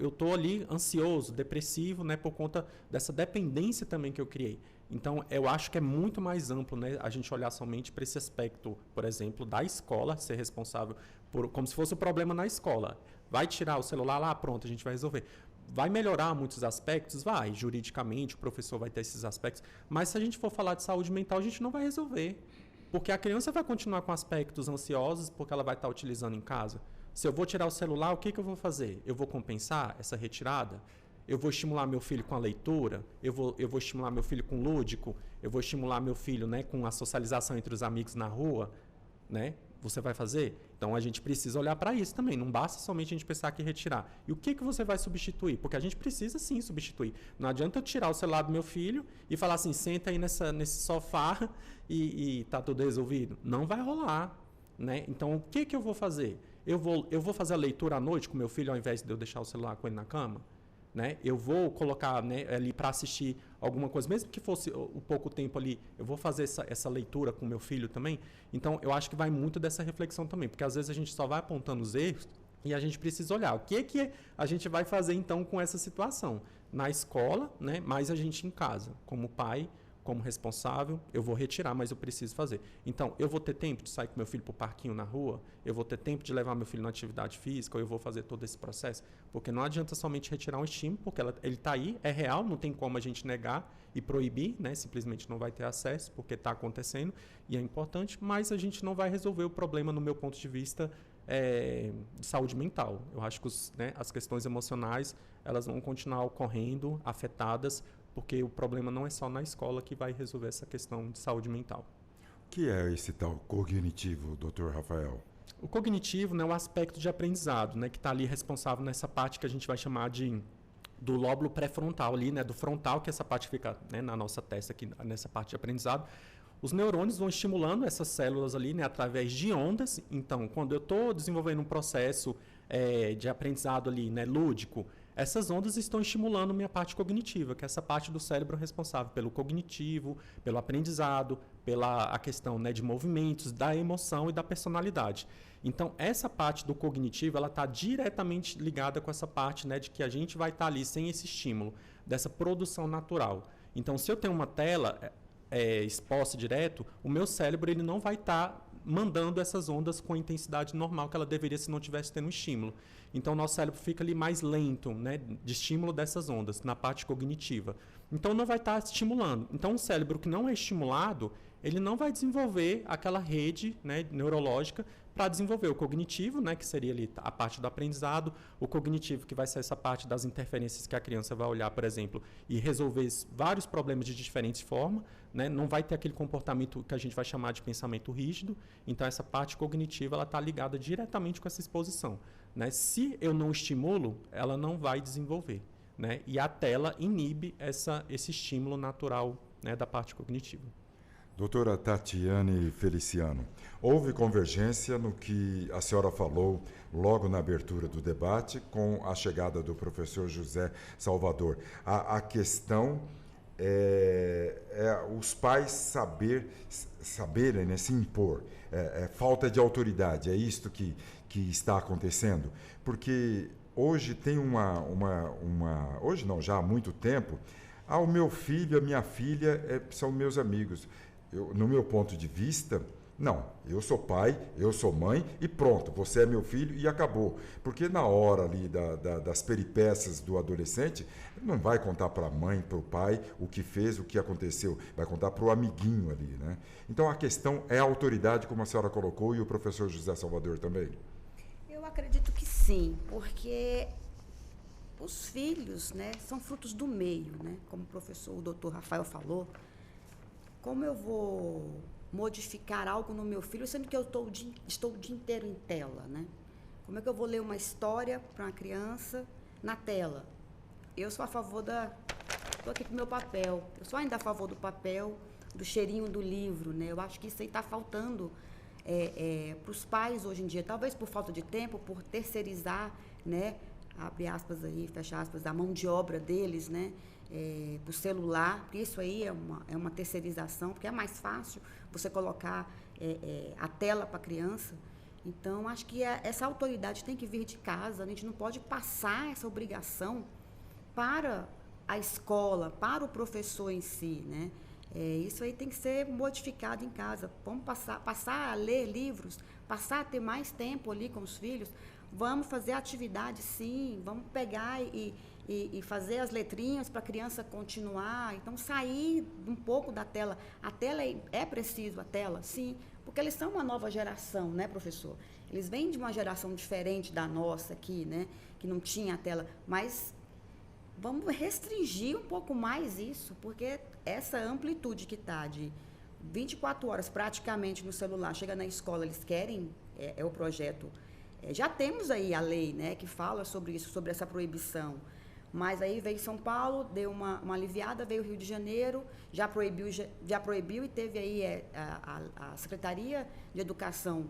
Eu estou ali ansioso, depressivo, né, por conta dessa dependência também que eu criei. Então, eu acho que é muito mais amplo, né, a gente olhar somente para esse aspecto, por exemplo, da escola, ser responsável como se fosse o problema na escola. Vai tirar o celular lá, pronto, a gente vai resolver. Vai melhorar muitos aspectos? Vai. Juridicamente, o professor vai ter esses aspectos. Mas se a gente for falar de saúde mental, a gente não vai resolver. Porque a criança vai continuar com aspectos ansiosos porque ela vai estar utilizando em casa. Se eu vou tirar o celular, o que eu vou fazer? Eu vou compensar essa retirada? Eu vou estimular meu filho com a leitura? Eu vou estimular meu filho com o lúdico? Eu vou estimular meu filho, né, com a socialização entre os amigos na rua? Né? Você vai fazer? Então, a gente precisa olhar para isso também. Não basta somente a gente pensar que retirar. E o que você vai substituir? Porque a gente precisa, sim, substituir. Não adianta eu tirar o celular do meu filho e falar assim, senta aí nesse sofá e tá tudo resolvido. Não vai rolar. Né? Então, o que eu vou fazer? Eu vou fazer a leitura à noite com meu filho ao invés de eu deixar o celular com ele na cama? Né? Eu vou colocar, né, ali para assistir alguma coisa, mesmo que fosse o pouco tempo ali, eu vou fazer essa leitura com meu filho também. Então, eu acho que vai muito dessa reflexão também, porque às vezes a gente só vai apontando os erros e a gente precisa olhar o que a gente vai fazer então com essa situação. Na escola, né, mas a gente em casa, como pai, como responsável, eu vou retirar, mas eu preciso fazer. Então, eu vou ter tempo de sair com meu filho para o parquinho na rua? Eu vou ter tempo de levar meu filho na atividade física? Ou eu vou fazer todo esse processo? Porque não adianta somente retirar um estímulo, porque ele está aí, é real, não tem como a gente negar e proibir, né? Simplesmente não vai ter acesso, porque está acontecendo e é importante, mas a gente não vai resolver o problema, no meu ponto de vista, de saúde mental. Eu acho que as questões emocionais, elas vão continuar ocorrendo, afetadas, porque o problema não é só na escola que vai resolver essa questão de saúde mental. O que é esse tal cognitivo, Dr. Rafael? O cognitivo, né, é um aspecto de aprendizado, né, que está ali responsável nessa parte que a gente vai chamar do lóbulo pré-frontal ali, né, do frontal, que essa parte fica, né, na nossa testa aqui, nessa parte de aprendizado. Os neurônios vão estimulando essas células ali, né, através de ondas. Então, quando eu estou desenvolvendo um processo de aprendizado ali, né, lúdico, essas ondas estão estimulando minha parte cognitiva, que é essa parte do cérebro responsável pelo cognitivo, pelo aprendizado, pela questão, né, de movimentos, da emoção e da personalidade. Então, essa parte do cognitivo, ela está diretamente ligada com essa parte, né, de que a gente vai estar ali sem esse estímulo, dessa produção natural. Então, se eu tenho uma tela exposta direto, o meu cérebro ele não vai estar mandando essas ondas com a intensidade normal que ela deveria se não tivesse tendo um estímulo. Então, o nosso cérebro fica ali mais lento, né, de estímulo dessas ondas, na parte cognitiva. Então, não vai estar estimulando. Então, um cérebro que não é estimulado, ele não vai desenvolver aquela rede, né, neurológica para desenvolver o cognitivo, né, que seria ali a parte do aprendizado, o cognitivo, que vai ser essa parte das interferências que a criança vai olhar, por exemplo, e resolver vários problemas de diferentes formas, né, não vai ter aquele comportamento que a gente vai chamar de pensamento rígido. Então, essa parte cognitiva ela está ligada diretamente com essa exposição, né? Se eu não estimulo, ela não vai desenvolver, né? E a tela inibe esse estímulo natural, né, da parte cognitiva. Doutora Tatiane Feliciano, houve convergência no que a senhora falou logo na abertura do debate com a chegada do professor José Salvador. A questão é os pais saberem, né, se impor. Falta de autoridade, é isto que está acontecendo. Porque hoje tem hoje não, já há muito tempo, o meu filho, a minha filha são meus amigos. No meu ponto de vista, não, eu sou pai, eu sou mãe e pronto, você é meu filho e acabou. Porque na hora ali das peripécias do adolescente, ele não vai contar para a mãe, para o pai o que fez, o que aconteceu, vai contar para o amiguinho ali, né? Então a questão é a autoridade, como a senhora colocou, e o professor José Salvador também. Eu acredito que sim, porque os filhos, né, são frutos do meio, né? Como o doutor Rafael falou, como eu vou modificar algo no meu filho, sendo que eu estou o dia inteiro em tela, né? Como é que eu vou ler uma história para uma criança na tela? Eu sou a favor estou aqui com o meu papel, eu sou ainda a favor do papel, do cheirinho do livro, né? Eu acho que isso aí está faltando para os pais hoje em dia, talvez por falta de tempo, por terceirizar, né? Abre aspas aí, fecha aspas, a mão de obra deles, né? Do celular, isso aí é uma terceirização, porque é mais fácil você colocar a tela para a criança. Então, acho que essa autoridade tem que vir de casa, a gente não pode passar essa obrigação para a escola, para o professor em si, né? Isso aí tem que ser modificado em casa. Vamos passar a ler livros, passar a ter mais tempo ali com os filhos. Vamos fazer atividade, sim, vamos pegar e fazer as letrinhas para a criança continuar. Então, sair um pouco da tela. A tela é preciso, a tela, sim, porque eles são uma nova geração, né, professor? Eles vêm de uma geração diferente da nossa aqui, né, que não tinha a tela. Mas vamos restringir um pouco mais isso, porque essa amplitude que está de 24 horas praticamente no celular, chega na escola, eles querem, o projeto. Já temos aí a lei, né, que fala sobre isso, sobre essa proibição. Mas aí veio São Paulo, deu uma aliviada, veio o Rio de Janeiro, já proibiu e teve aí a Secretaria de Educação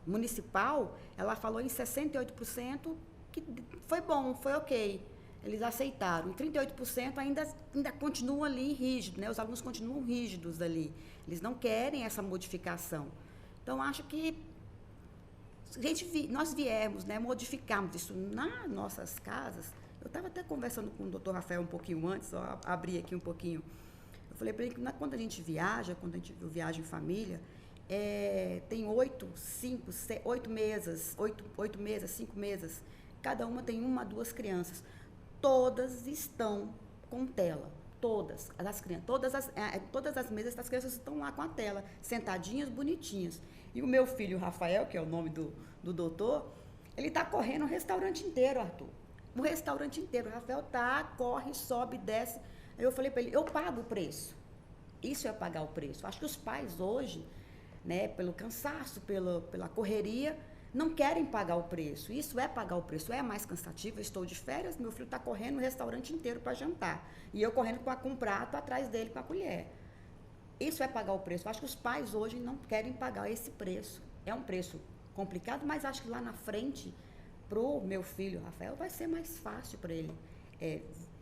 municipal, ela falou em 68% que foi bom, foi ok. Eles aceitaram. E 38% ainda continua ali rígido, né? Os alunos continuam rígidos ali. Eles não querem essa modificação. Então, acho que nós viemos, né, modificarmos isso nas nossas casas. Eu estava até conversando com o doutor Rafael um pouquinho antes, só abri aqui um pouquinho. Eu falei para ele que quando a gente viaja em família, tem 8 mesas, 5 mesas. Cada uma tem 1 a 2 crianças. Todas estão com tela. Todas as mesas das crianças estão lá com a tela, sentadinhas, bonitinhas. E o meu filho, Rafael, que é o nome do doutor, ele está correndo o restaurante inteiro, Arthur. O restaurante inteiro. O Rafael corre, sobe, desce. Aí eu falei para ele, eu pago o preço. Isso é pagar o preço. Acho que os pais hoje, né, pelo cansaço, pela correria, não querem pagar o preço. Isso é pagar o preço. É mais cansativo. Eu estou de férias, meu filho está correndo o restaurante inteiro para jantar. E eu correndo com um prato atrás dele com a colher. Isso é pagar o preço. Eu acho que os pais hoje não querem pagar esse preço. É um preço complicado, mas acho que lá na frente, para o meu filho, Rafael, vai ser mais fácil para ele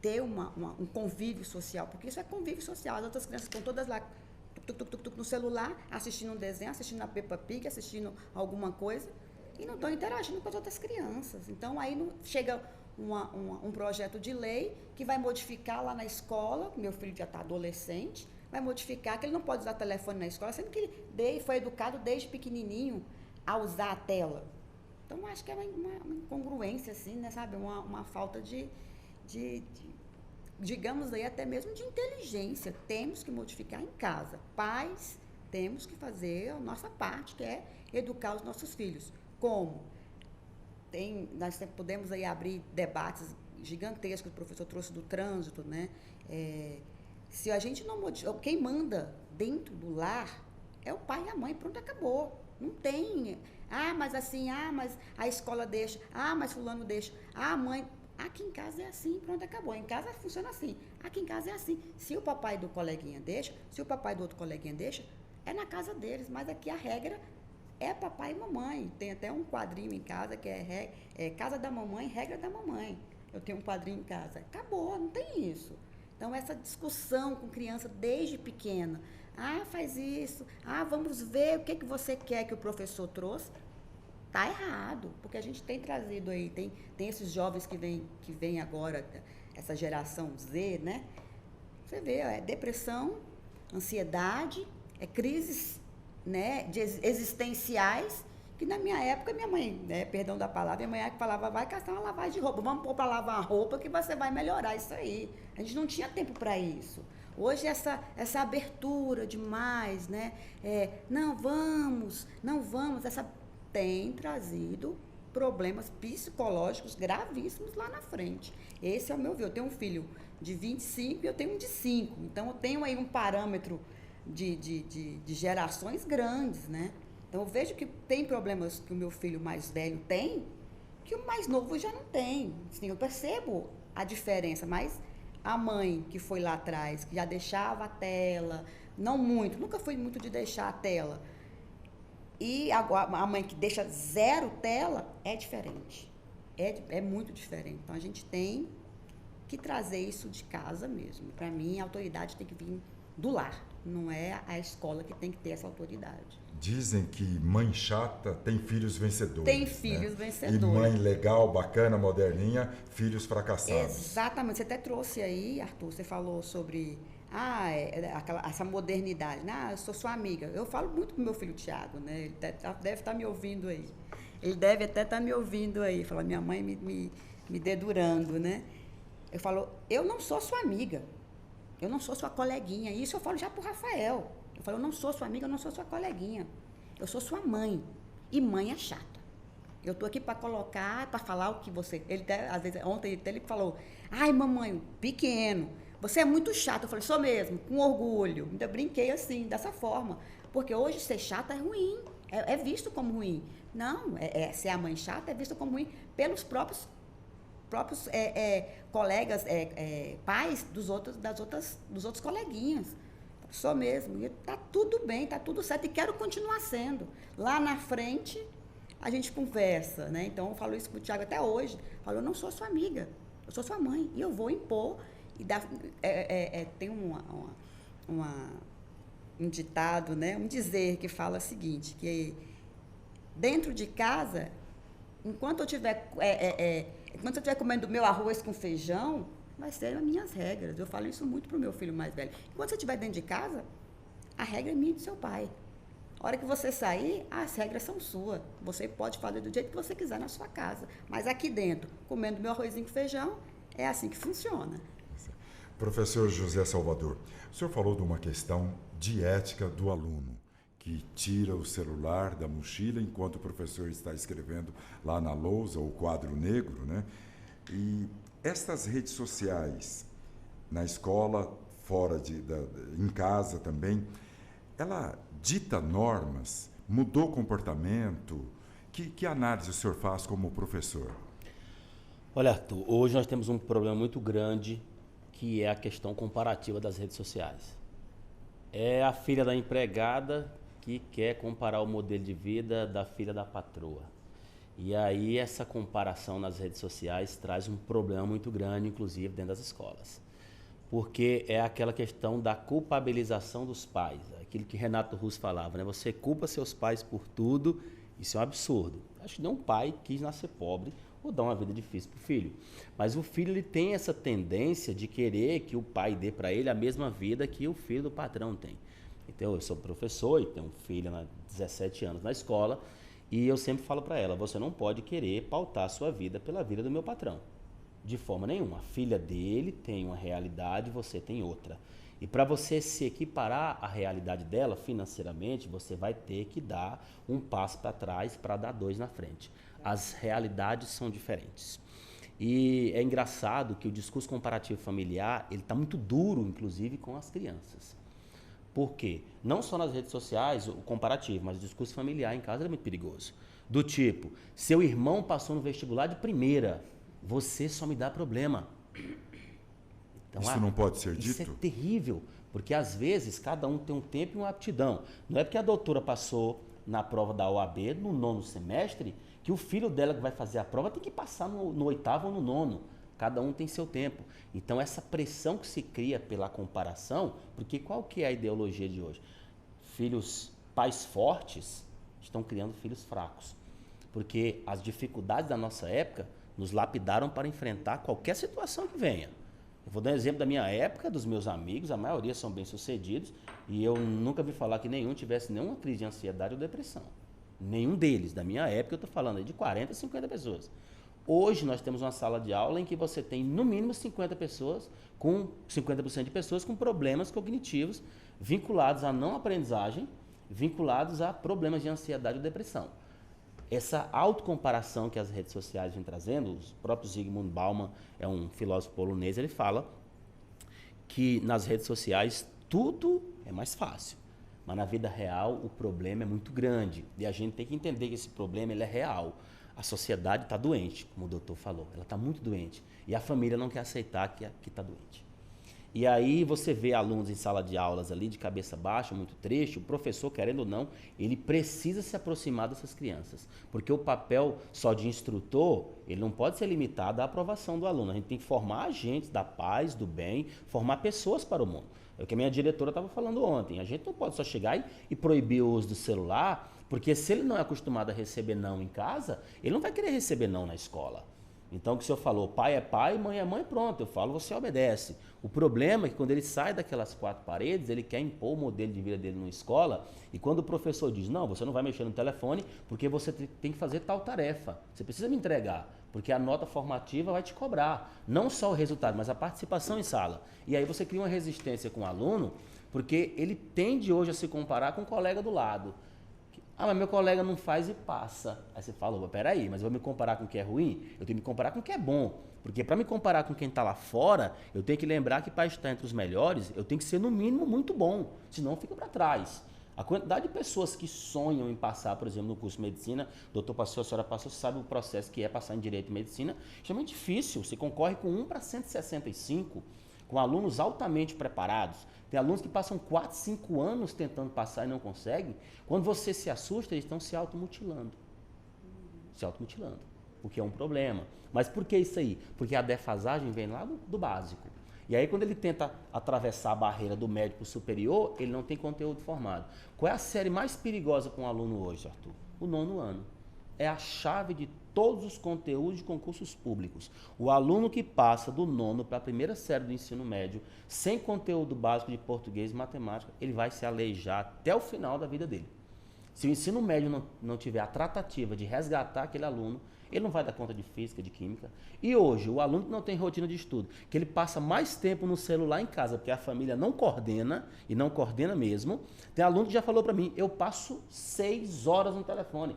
ter um convívio social, porque isso é convívio social. As outras crianças estão todas lá no celular, assistindo um desenho, assistindo a Peppa Pig, assistindo alguma coisa, e não estão interagindo com as outras crianças. Então, aí chega um projeto de lei que vai modificar lá na escola, meu filho já está adolescente, vai modificar que ele não pode usar telefone na escola, sendo que ele foi educado desde pequenininho a usar a tela. Então, acho que é uma incongruência, assim, né, sabe? Uma falta de digamos aí até mesmo de inteligência, temos que modificar em casa. Pais, temos que fazer a nossa parte, que é educar os nossos filhos. Como? Nós podemos aí abrir debates gigantescos que o professor trouxe do trânsito, né? Se a gente não modificar, quem manda dentro do lar é o pai e a mãe, pronto, acabou. Não tem, mas assim, mas a escola deixa, mas fulano deixa, a mãe... Aqui em casa é assim, pronto, acabou. Em casa funciona assim. Aqui em casa é assim. Se o papai do coleguinha deixa, se o papai do outro coleguinha deixa, é na casa deles. Mas aqui a regra é papai e mamãe. Tem até um quadrinho em casa que é casa da mamãe, regra da mamãe. Eu tenho um quadrinho em casa. Acabou, não tem isso. Então, essa discussão com criança desde pequena. Faz isso. Vamos ver o que você quer que o professor trouxe. Está errado, porque a gente tem trazido aí, tem esses jovens que vem agora, essa geração Z, né? Você vê, é depressão, ansiedade, crises, né, existenciais, que na minha época, minha mãe, né, perdão da palavra, minha mãe falava, vai caçar uma lavagem de roupa, vamos pôr para lavar a roupa que você vai melhorar isso aí. A gente não tinha tempo para isso. Hoje essa abertura demais, né? Não vamos, tem trazido problemas psicológicos gravíssimos lá na frente. Esse é o meu ver. Eu tenho um filho de 25 e eu tenho um de 5. Então, eu tenho aí um parâmetro de gerações grandes, né? Então, eu vejo que tem problemas que o meu filho mais velho tem, que o mais novo já não tem. Assim, eu percebo a diferença, mas a mãe que foi lá atrás, que já deixava a tela, não muito, nunca fui muito de deixar a tela, e a mãe que deixa 0 tela, é diferente. É muito diferente. Então, a gente tem que trazer isso de casa mesmo. Para mim, a autoridade tem que vir do lar. Não é a escola que tem que ter essa autoridade. Dizem que mãe chata tem filhos vencedores. Tem filhos, né? Vencedores. E mãe legal, bacana, moderninha, filhos fracassados. Exatamente. Você até trouxe aí, Arthur, você falou sobre... essa modernidade. Eu sou sua amiga. Eu falo muito com meu filho Tiago, né? Ele deve estar me ouvindo aí. Ele deve até estar me ouvindo aí. Fala, minha mãe me dedurando, né? Eu falo, eu não sou sua amiga. Eu não sou sua coleguinha. Isso eu falo já pro Rafael. Eu falo, eu não sou sua amiga, eu não sou sua coleguinha. Eu sou sua mãe. E mãe é chata. Eu tô aqui para colocar, para falar o que você... às vezes, ontem ele falou, mamãe, pequeno, você é muito chata. Eu falei, sou mesmo, com orgulho. Ainda brinquei assim, dessa forma. Porque hoje ser chata é ruim, é visto como ruim. Não, ser a mãe chata é visto como ruim pelos próprios colegas, pais dos outros coleguinhas. Sou mesmo. E tá tudo bem, tá tudo certo. E quero continuar sendo. Lá na frente, a gente conversa, né? Então, eu falo isso pro Tiago até hoje. Eu falo, eu não sou sua amiga, eu sou sua mãe. E eu vou impor... tem um ditado, né? Um dizer que fala o seguinte, que dentro de casa, enquanto eu estiver comendo meu arroz com feijão, vai ser as minhas regras. Eu falo isso muito para o meu filho mais velho. Enquanto você estiver dentro de casa, a regra é minha e do seu pai. A hora que você sair, as regras são suas. Você pode fazer do jeito que você quiser na sua casa. Mas aqui dentro, comendo meu arrozinho com feijão, é assim que funciona. Professor José Salvador, o senhor falou de uma questão de ética do aluno, que tira o celular da mochila enquanto o professor está escrevendo lá na lousa, o quadro negro, né? E estas redes sociais, na escola, em casa também, ela dita normas, mudou comportamento? Que análise o senhor faz como professor? Olha, Arthur, hoje nós temos um problema muito grande, que é a questão comparativa das redes sociais. É a filha da empregada que quer comparar o modelo de vida da filha da patroa. E aí essa comparação nas redes sociais traz um problema muito grande, inclusive dentro das escolas. Porque é aquela questão da culpabilização dos pais, aquilo que Renato Russo falava, né? Você culpa seus pais por tudo, isso é um absurdo. Acho que nenhum pai quis nascer pobre ou dar uma vida difícil para o filho. Mas o filho ele tem essa tendência de querer que o pai dê para ele a mesma vida que o filho do patrão tem. Então, eu sou professor e tenho um filho de 17 anos na escola e eu sempre falo para ela, você não pode querer pautar a sua vida pela vida do meu patrão. De forma nenhuma. A filha dele tem uma realidade, você tem outra. E para você se equiparar à realidade dela financeiramente, você vai ter que dar um passo para trás para dar 2 na frente. As realidades são diferentes. E é engraçado que o discurso comparativo familiar, ele está muito duro, inclusive, com as crianças. Por quê? Não só nas redes sociais, o comparativo, mas o discurso familiar em casa é muito perigoso. Do tipo, seu irmão passou no vestibular de primeira, você só me dá problema. Então, isso não pode ser dito? Isso é terrível, porque às vezes cada um tem um tempo e uma aptidão. Não é porque a doutora passou na prova da OAB no 9º semestre que o filho dela que vai fazer a prova tem que passar no 8º ou no 9º. Cada um tem seu tempo. Então essa pressão que se cria pela comparação, porque qual que é a ideologia de hoje? Pais fortes estão criando filhos fracos. Porque as dificuldades da nossa época nos lapidaram para enfrentar qualquer situação que venha. Eu vou dar um exemplo da minha época, dos meus amigos, a maioria são bem-sucedidos, e eu nunca vi falar que nenhum tivesse nenhuma crise de ansiedade ou depressão. Nenhum deles, da minha época, eu estou falando aí de 40 a 50 pessoas. Hoje nós temos uma sala de aula em que você tem no mínimo 50% de pessoas com problemas cognitivos vinculados à não aprendizagem, vinculados a problemas de ansiedade ou depressão. Essa autocomparação que as redes sociais vêm trazendo, o próprio Zygmunt Bauman é um filósofo polonês, ele fala que nas redes sociais tudo é mais fácil, mas na vida real o problema é muito grande e a gente tem que entender que esse problema ele é real. A sociedade está doente, como o doutor falou, ela está muito doente e a família não quer aceitar que está doente. E aí você vê alunos em sala de aulas ali de cabeça baixa, muito triste, o professor, querendo ou não, ele precisa se aproximar dessas crianças, porque o papel só de instrutor, ele não pode ser limitado à aprovação do aluno, a gente tem que formar agentes da paz, do bem, formar pessoas para o mundo. É o que a minha diretora estava falando ontem, a gente não pode só chegar e proibir o uso do celular, porque se ele não é acostumado a receber não em casa, ele não vai querer receber não na escola. Então, o que o senhor falou, pai é pai, mãe é mãe, pronto, eu falo, você obedece. O problema é que quando ele sai daquelas 4 paredes, ele quer impor o modelo de vida dele numa escola, e quando o professor diz, não, você não vai mexer no telefone, porque você tem que fazer tal tarefa, você precisa me entregar, porque a nota formativa vai te cobrar, não só o resultado, mas a participação em sala. E aí você cria uma resistência com o aluno, porque ele tende hoje a se comparar com o colega do lado. Ah, mas meu colega não faz e passa. Aí você fala, peraí, mas eu vou me comparar com o que é ruim? Eu tenho que me comparar com o que é bom. Porque para me comparar com quem está lá fora, eu tenho que lembrar que para estar entre os melhores, eu tenho que ser no mínimo muito bom, senão eu fico para trás. A quantidade de pessoas que sonham em passar, por exemplo, no curso de medicina, doutor passou, a senhora passou, sabe o processo que é passar em direito e medicina, é extremamente difícil. Você concorre com 1 para 165, com alunos altamente preparados. Tem alunos que passam 4, 5 anos tentando passar e não conseguem. Quando você se assusta, eles estão se automutilando. Se automutilando, o que é um problema. Mas por que isso aí? Porque a defasagem vem lá do básico. E aí quando ele tenta atravessar a barreira do médio para o superior, ele não tem conteúdo formado. Qual é a série mais perigosa para um aluno hoje, Arthur? O 9º ano. É a chave de todos os conteúdos de concursos públicos. O aluno que passa do 9º para a primeira série do ensino médio, sem conteúdo básico de português e matemática, ele vai se aleijar até o final da vida dele. Se o ensino médio não tiver a tratativa de resgatar aquele aluno, ele não vai dar conta de física, de química. E hoje, o aluno que não tem rotina de estudo, que ele passa mais tempo no celular em casa, porque a família não coordena, e não coordena mesmo, tem aluno que já falou para mim, eu passo 6 horas no telefone.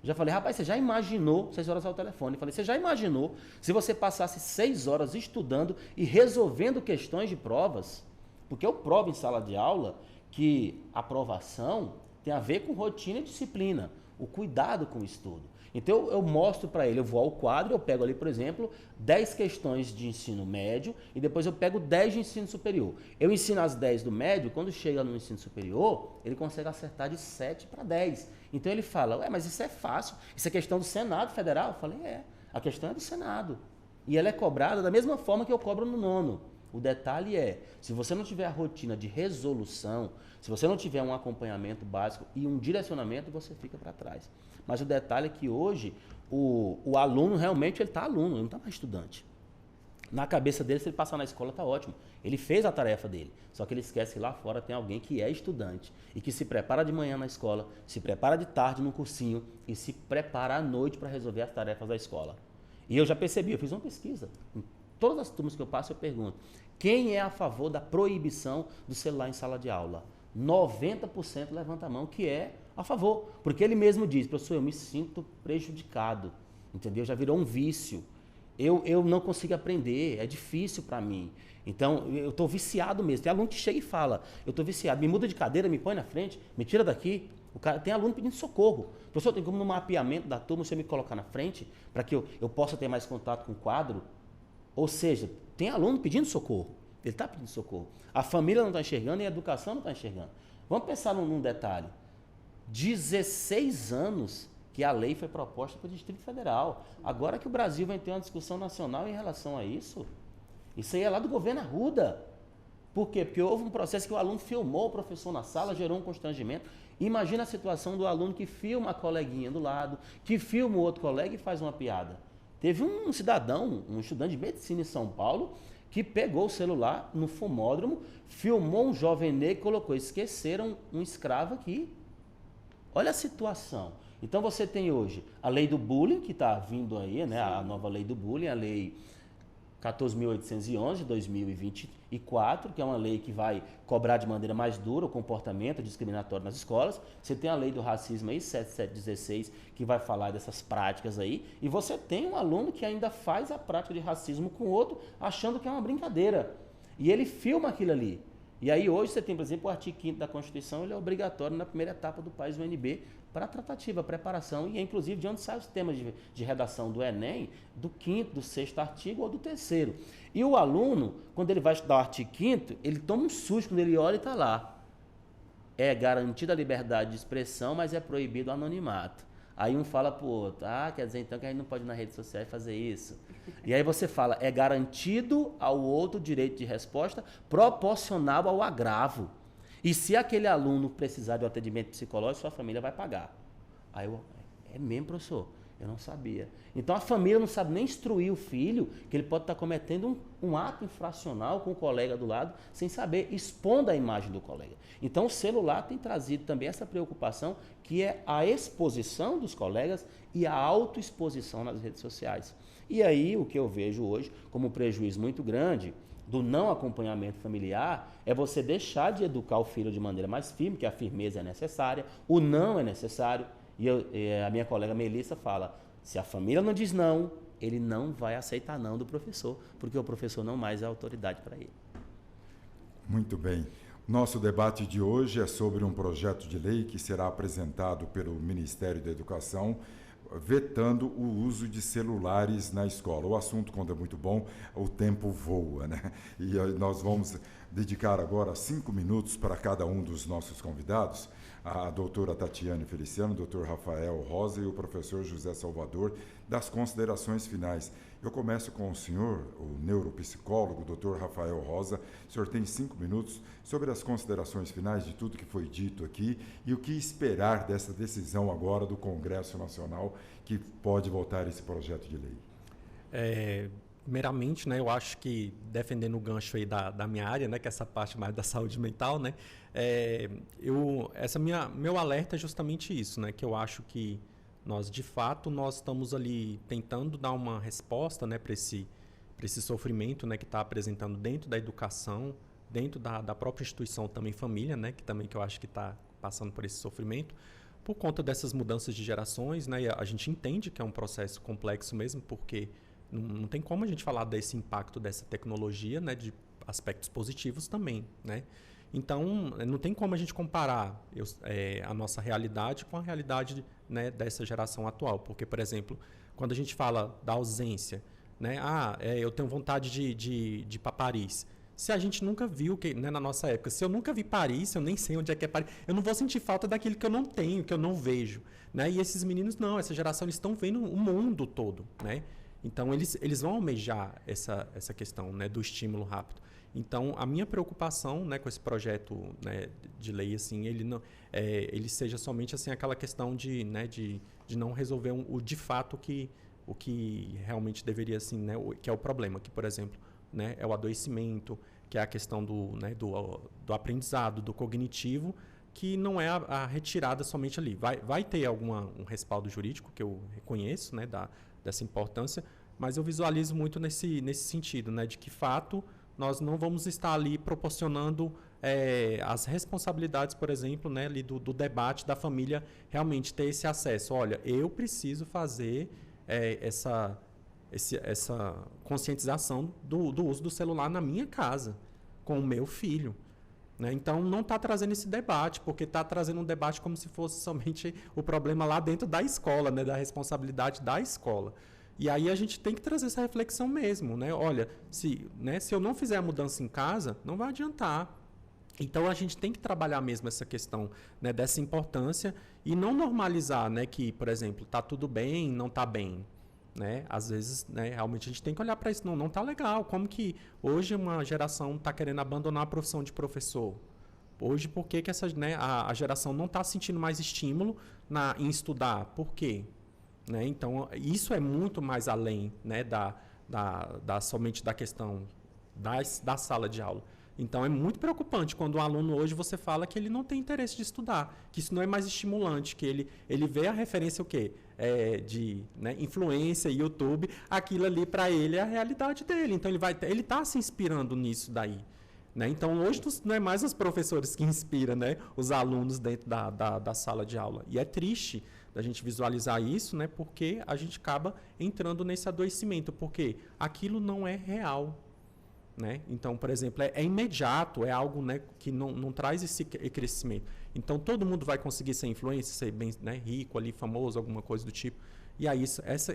Já falei, rapaz, você já imaginou 6 horas ao telefone? Eu falei, você já imaginou se você passasse 6 horas estudando e resolvendo questões de provas? Porque eu provo em sala de aula que a aprovação tem a ver com rotina e disciplina, o cuidado com o estudo. Então eu mostro para ele, eu vou ao quadro, eu pego ali, por exemplo, 10 questões de ensino médio e depois eu pego 10 de ensino superior. Eu ensino as 10 do médio, quando chega no ensino superior, ele consegue acertar de 7 para 10. Então ele fala, ué, mas isso é fácil, isso é questão do Senado Federal? Eu falei, a questão é do Senado. E ela é cobrada da mesma forma que eu cobro no 9º. O detalhe é, se você não tiver a rotina de resolução, se você não tiver um acompanhamento básico e um direcionamento, você fica para trás. Mas o detalhe é que hoje o aluno realmente ele está aluno, ele não está mais estudante. Na cabeça dele, se ele passar na escola, está ótimo. Ele fez a tarefa dele. Só que ele esquece que lá fora tem alguém que é estudante e que se prepara de manhã na escola, se prepara de tarde no cursinho e se prepara à noite para resolver as tarefas da escola. E eu já percebi, eu fiz uma pesquisa. Em todas as turmas que eu passo, eu pergunto: quem é a favor da proibição do celular em sala de aula? 90% levanta a mão que é a favor. Porque ele mesmo diz: professor, eu me sinto prejudicado, entendeu? Já virou um vício. Eu não consigo aprender, é difícil para mim. Então, eu estou viciado mesmo. Tem aluno que chega e fala: eu estou viciado, me muda de cadeira, me põe na frente, me tira daqui. Tem aluno pedindo socorro. Professor, tem como no mapeamento da turma você me colocar na frente para que eu possa ter mais contato com o quadro? Ou seja, tem aluno pedindo socorro. Ele está pedindo socorro. A família não está enxergando e a educação não está enxergando. Vamos pensar num detalhe. 16 anos que a lei foi proposta pelo Distrito Federal. Agora que o Brasil vai ter uma discussão nacional em relação a isso. Isso aí é lá do governo Arruda. Por quê? Porque houve um processo que o aluno filmou o professor na sala, gerou um constrangimento. Imagina a situação do aluno que filma a coleguinha do lado, que filma o outro colega e faz uma piada. Teve um cidadão, um estudante de medicina em São Paulo, que pegou o celular no fumódromo, filmou um jovem negro e colocou: esqueceram um escravo aqui. Olha a situação. Então você tem hoje a lei do bullying, que está vindo aí, né? A nova lei do bullying, a lei 14.811 de 2024, que é uma lei que vai cobrar de maneira mais dura o comportamento discriminatório nas escolas. Você tem a lei do racismo aí, 7716, que vai falar dessas práticas aí. E você tem um aluno que ainda faz a prática de racismo com o outro, achando que é uma brincadeira. E ele filma aquilo ali. E aí hoje você tem, por exemplo, o artigo 5º da Constituição, ele é obrigatório na primeira etapa do país UNB para tratativa, preparação, e é inclusive de onde saem os temas de redação do Enem, do 5º, do 6º artigo ou do 3º. E o aluno, quando ele vai estudar o artigo 5º, ele toma um susto quando ele olha e está lá: é garantida a liberdade de expressão, mas é proibido o anonimato. Aí um fala pro outro: quer dizer então que a gente não pode ir na rede social e fazer isso. E aí você fala: é garantido ao outro direito de resposta proporcional ao agravo. E se aquele aluno precisar de um atendimento psicológico, sua família vai pagar. Aí é mesmo, professor? Eu não sabia. Então a família não sabe nem instruir o filho que ele pode estar cometendo um ato infracional com o colega do lado, sem saber, expondo a imagem do colega. Então o celular tem trazido também essa preocupação, que é a exposição dos colegas e a autoexposição nas redes sociais. E aí o que eu vejo hoje como um prejuízo muito grande do não acompanhamento familiar é você deixar de educar o filho de maneira mais firme, que a firmeza é necessária, o não é necessário. E a minha colega Melissa fala: se a família não diz não, ele não vai aceitar não do professor, porque o professor não mais é autoridade para ele. Muito bem. Nosso debate de hoje é sobre um projeto de lei que será apresentado pelo Ministério da Educação, vetando o uso de celulares na escola. O assunto, quando é muito bom, o tempo voa, né? E nós vamos dedicar agora 5 minutos para cada um dos nossos convidados, a doutora Tatiane Feliciano, o doutor Rafael Rosa e o professor José Salvador, das considerações finais. Eu começo com o senhor, o neuropsicólogo, doutor Rafael Rosa. O senhor tem 5 minutos sobre as considerações finais de tudo que foi dito aqui e o que esperar dessa decisão agora do Congresso Nacional que pode votar esse projeto de lei. Primeiramente, né, eu acho que, defendendo o gancho aí da minha área, né, que é essa parte mais da saúde mental, né, meu alerta é justamente isso, né, que eu acho que nós estamos ali tentando dar uma resposta, né, para esse sofrimento, né, que está apresentando dentro da educação, dentro da própria instituição também família, né, que eu acho que está passando por esse sofrimento, por conta dessas mudanças de gerações, né, e a gente entende que é um processo complexo mesmo, porque não tem como a gente falar desse impacto dessa tecnologia, né, de aspectos positivos também, né? Então, não tem como a gente comparar a nossa realidade com a realidade, né, dessa geração atual. Porque, por exemplo, quando a gente fala da ausência, né, eu tenho vontade de ir para Paris. Se a gente nunca viu, né, na nossa época, se eu nunca vi Paris, eu nem sei onde é que é Paris, eu não vou sentir falta daquilo que eu não tenho, que eu não vejo. Né? E esses meninos não, essa geração, eles estão vendo o mundo todo, né? Então, eles vão almejar essa questão, né, do estímulo rápido. Então, a minha preocupação, né, com esse projeto, né, de lei, assim, ele seja somente assim, aquela questão de não resolver de fato o que realmente deveria, assim, né, que é o problema, que, por exemplo, né, é o adoecimento, que é a questão do aprendizado, do cognitivo, que não é a retirada somente ali. Vai ter um respaldo jurídico, que eu reconheço, né, dessa importância, mas eu visualizo muito nesse sentido, né, de que, fato, nós não vamos estar ali proporcionando as responsabilidades, por exemplo, né, ali do debate da família realmente ter esse acesso. Olha, eu preciso fazer essa conscientização do uso do celular na minha casa, com o meu filho. Né? Então, não está trazendo esse debate, porque está trazendo um debate como se fosse somente o problema lá dentro da escola, né? Da responsabilidade da escola. E aí a gente tem que trazer essa reflexão mesmo. Né? Olha, se eu não fizer a mudança em casa, não vai adiantar. Então, a gente tem que trabalhar mesmo essa questão, né, dessa importância e não normalizar, né, que, por exemplo, está tudo bem, não está bem. Né? Às vezes, né, realmente a gente tem que olhar para isso. Não está legal. Como que hoje uma geração está querendo abandonar a profissão de professor? Hoje, por que a geração não está sentindo mais estímulo em estudar? Por quê? Né? Então, isso é muito mais além, né, somente da questão da sala de aula. Então, é muito preocupante quando um aluno hoje você fala que ele não tem interesse de estudar, que isso não é mais estimulante, que ele vê a referência o quê? De influência, YouTube, aquilo ali para ele é a realidade dele. Então, ele está se inspirando nisso daí. Né? Então, hoje não é mais os professores que inspiram, né, os alunos dentro da sala de aula. E é triste a gente visualizar isso, né, porque a gente acaba entrando nesse adoecimento, porque aquilo não é real. Né? Então, por exemplo, é imediato, é algo, né, que não traz esse crescimento. Então, todo mundo vai conseguir ser influencer, ser bem, né, rico, ali, famoso, alguma coisa do tipo. E aí,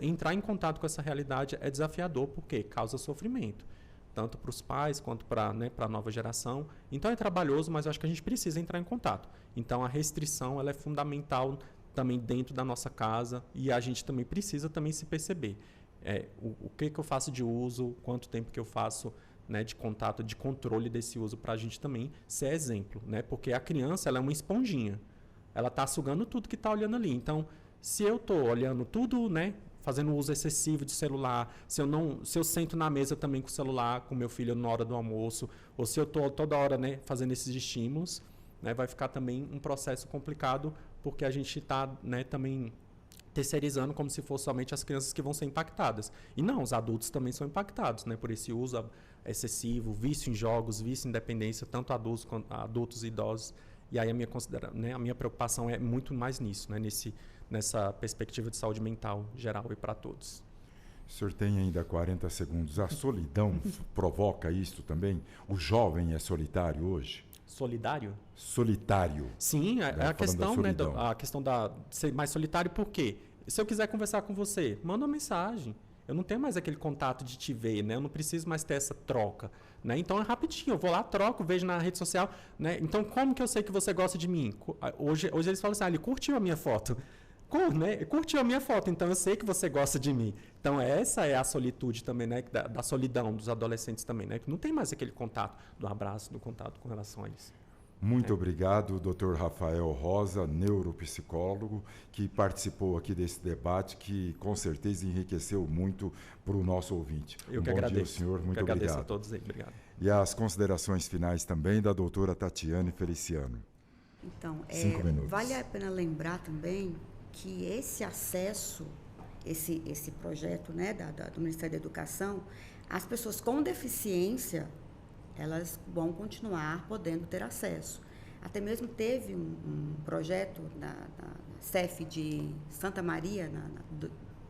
entrar em contato com essa realidade é desafiador, porque causa sofrimento, tanto para os pais quanto para a nova geração. Então, é trabalhoso, mas eu acho que a gente precisa entrar em contato. Então, a restrição ela é fundamental também dentro da nossa casa e a gente também precisa também se perceber. O que eu faço de uso, quanto tempo que eu faço, né, de contato, de controle desse uso, para a gente também ser exemplo, né? Porque a criança ela é uma esponjinha, ela está sugando tudo que está olhando ali. Então, se eu estou olhando tudo, né, fazendo uso excessivo de celular, se eu sento na mesa também com o celular, com meu filho na hora do almoço, ou se eu estou toda hora, né, fazendo esses estímulos, né, vai ficar também um processo complicado, porque a gente está, né, também terceirizando como se fosse somente as crianças que vão ser impactadas. E não, os adultos também são impactados, né, por esse uso excessivo, vício em jogos, vício em dependência, tanto adultos e idosos. E aí a minha preocupação é muito mais nisso, né, nessa perspectiva de saúde mental geral e para todos. O senhor tem ainda 40 segundos. A solidão provoca isso também? O jovem é solitário hoje? Solidário? Solitário. Sim, a questão, né, a questão de ser mais solitário, por quê? Se eu quiser conversar com você, manda uma mensagem. Eu não tenho mais aquele contato de te ver, né? Eu não preciso mais ter essa troca, né? Então é rapidinho, eu vou lá, troco, vejo na rede social, né? Então como que eu sei que você gosta de mim? Hoje eles falam assim, ele curtiu a minha foto. Né? Curtiu a minha foto, então eu sei que você gosta de mim. Então essa é a solitude também, né? Da solidão dos adolescentes também, né? Que não tem mais aquele contato do abraço, do contato com relação a isso. Muito obrigado, Dr. Rafael Rosa, neuropsicólogo, que participou aqui desse debate, que com certeza enriqueceu muito para o nosso ouvinte. Eu que agradeço. Bom dia, senhor. Muito obrigado. Agradeço a todos aí. Obrigado. E as considerações finais também da doutora Tatiane Feliciano. Então, 5 minutos. Vale a pena lembrar também que esse acesso, esse projeto, né, do Ministério da Educação, as pessoas com deficiência, elas vão continuar podendo ter acesso. Até mesmo teve um projeto da CEF de Santa Maria,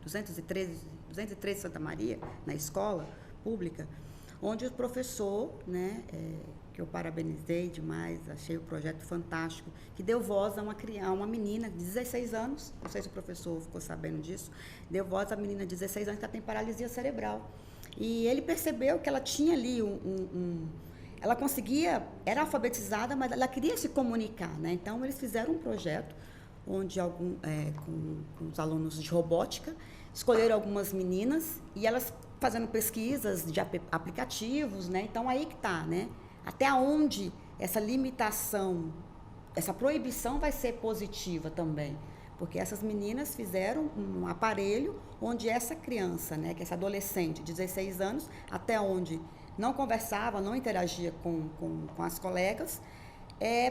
213 Santa Maria, na escola pública, onde o professor, né, que eu parabenizei demais, achei o projeto fantástico, que deu voz a uma menina de 16 anos, não sei se o professor ficou sabendo disso, deu voz a menina de 16 anos que tem paralisia cerebral. E ele percebeu que ela tinha ali ela conseguia, era alfabetizada, mas ela queria se comunicar, né? Então, eles fizeram um projeto onde com os alunos de robótica, escolheram algumas meninas e elas fazendo pesquisas de aplicativos, né? Então, aí que está, né? Até onde essa limitação, essa proibição vai ser positiva também. Porque essas meninas fizeram um aparelho onde essa criança, né, que essa adolescente de 16 anos, até onde não conversava, não interagia com as colegas,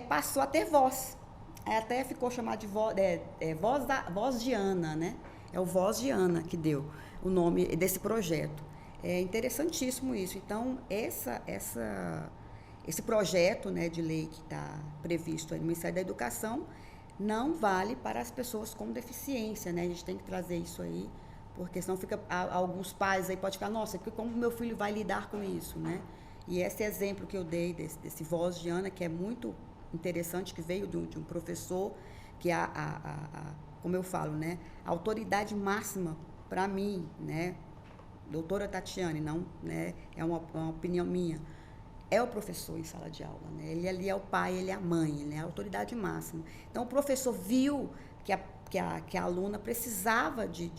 passou a ter voz. Até ficou chamado de voz de Ana, né? É o Voz de Ana que deu. o nome desse projeto. É interessantíssimo isso. Então, esse projeto, né, de lei que está previsto aí no Ministério da Educação não vale para as pessoas com deficiência, né? A gente tem que trazer isso aí, porque senão fica, alguns pais aí podem ficar, nossa, como meu filho vai lidar com isso, né? E esse exemplo que eu dei desse Voz de Ana, que é muito interessante, que veio de um professor, que como eu falo, né, a autoridade máxima para mim, né, doutora Tatiane, não, né, é uma opinião minha, é o professor em sala de aula, né? Ele ali é o pai, ele é a mãe, ele é a autoridade máxima. Então, o professor viu que a aluna precisava de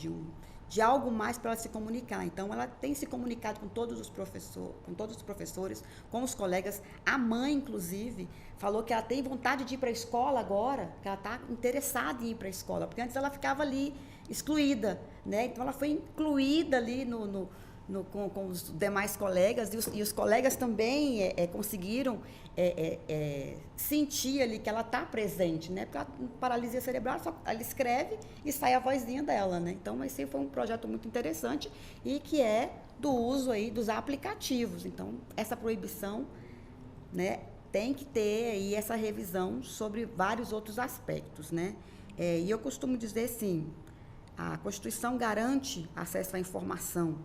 algo mais para ela se comunicar. Então, ela tem se comunicado com todos os professores, com os colegas. A mãe, inclusive, falou que ela tem vontade de ir para a escola agora, que ela está interessada em ir para a escola, porque antes ela ficava ali excluída, né? Então, ela foi incluída ali com os demais colegas, e os colegas também conseguiram sentir ali que ela está presente, né? Porque a paralisia cerebral, ela escreve e sai a vozinha dela, né? Então, esse foi um projeto muito interessante e que é do uso aí dos aplicativos. Então, essa proibição, né, tem que ter aí essa revisão sobre vários outros aspectos, né? E eu costumo dizer assim, a Constituição garante acesso à informação,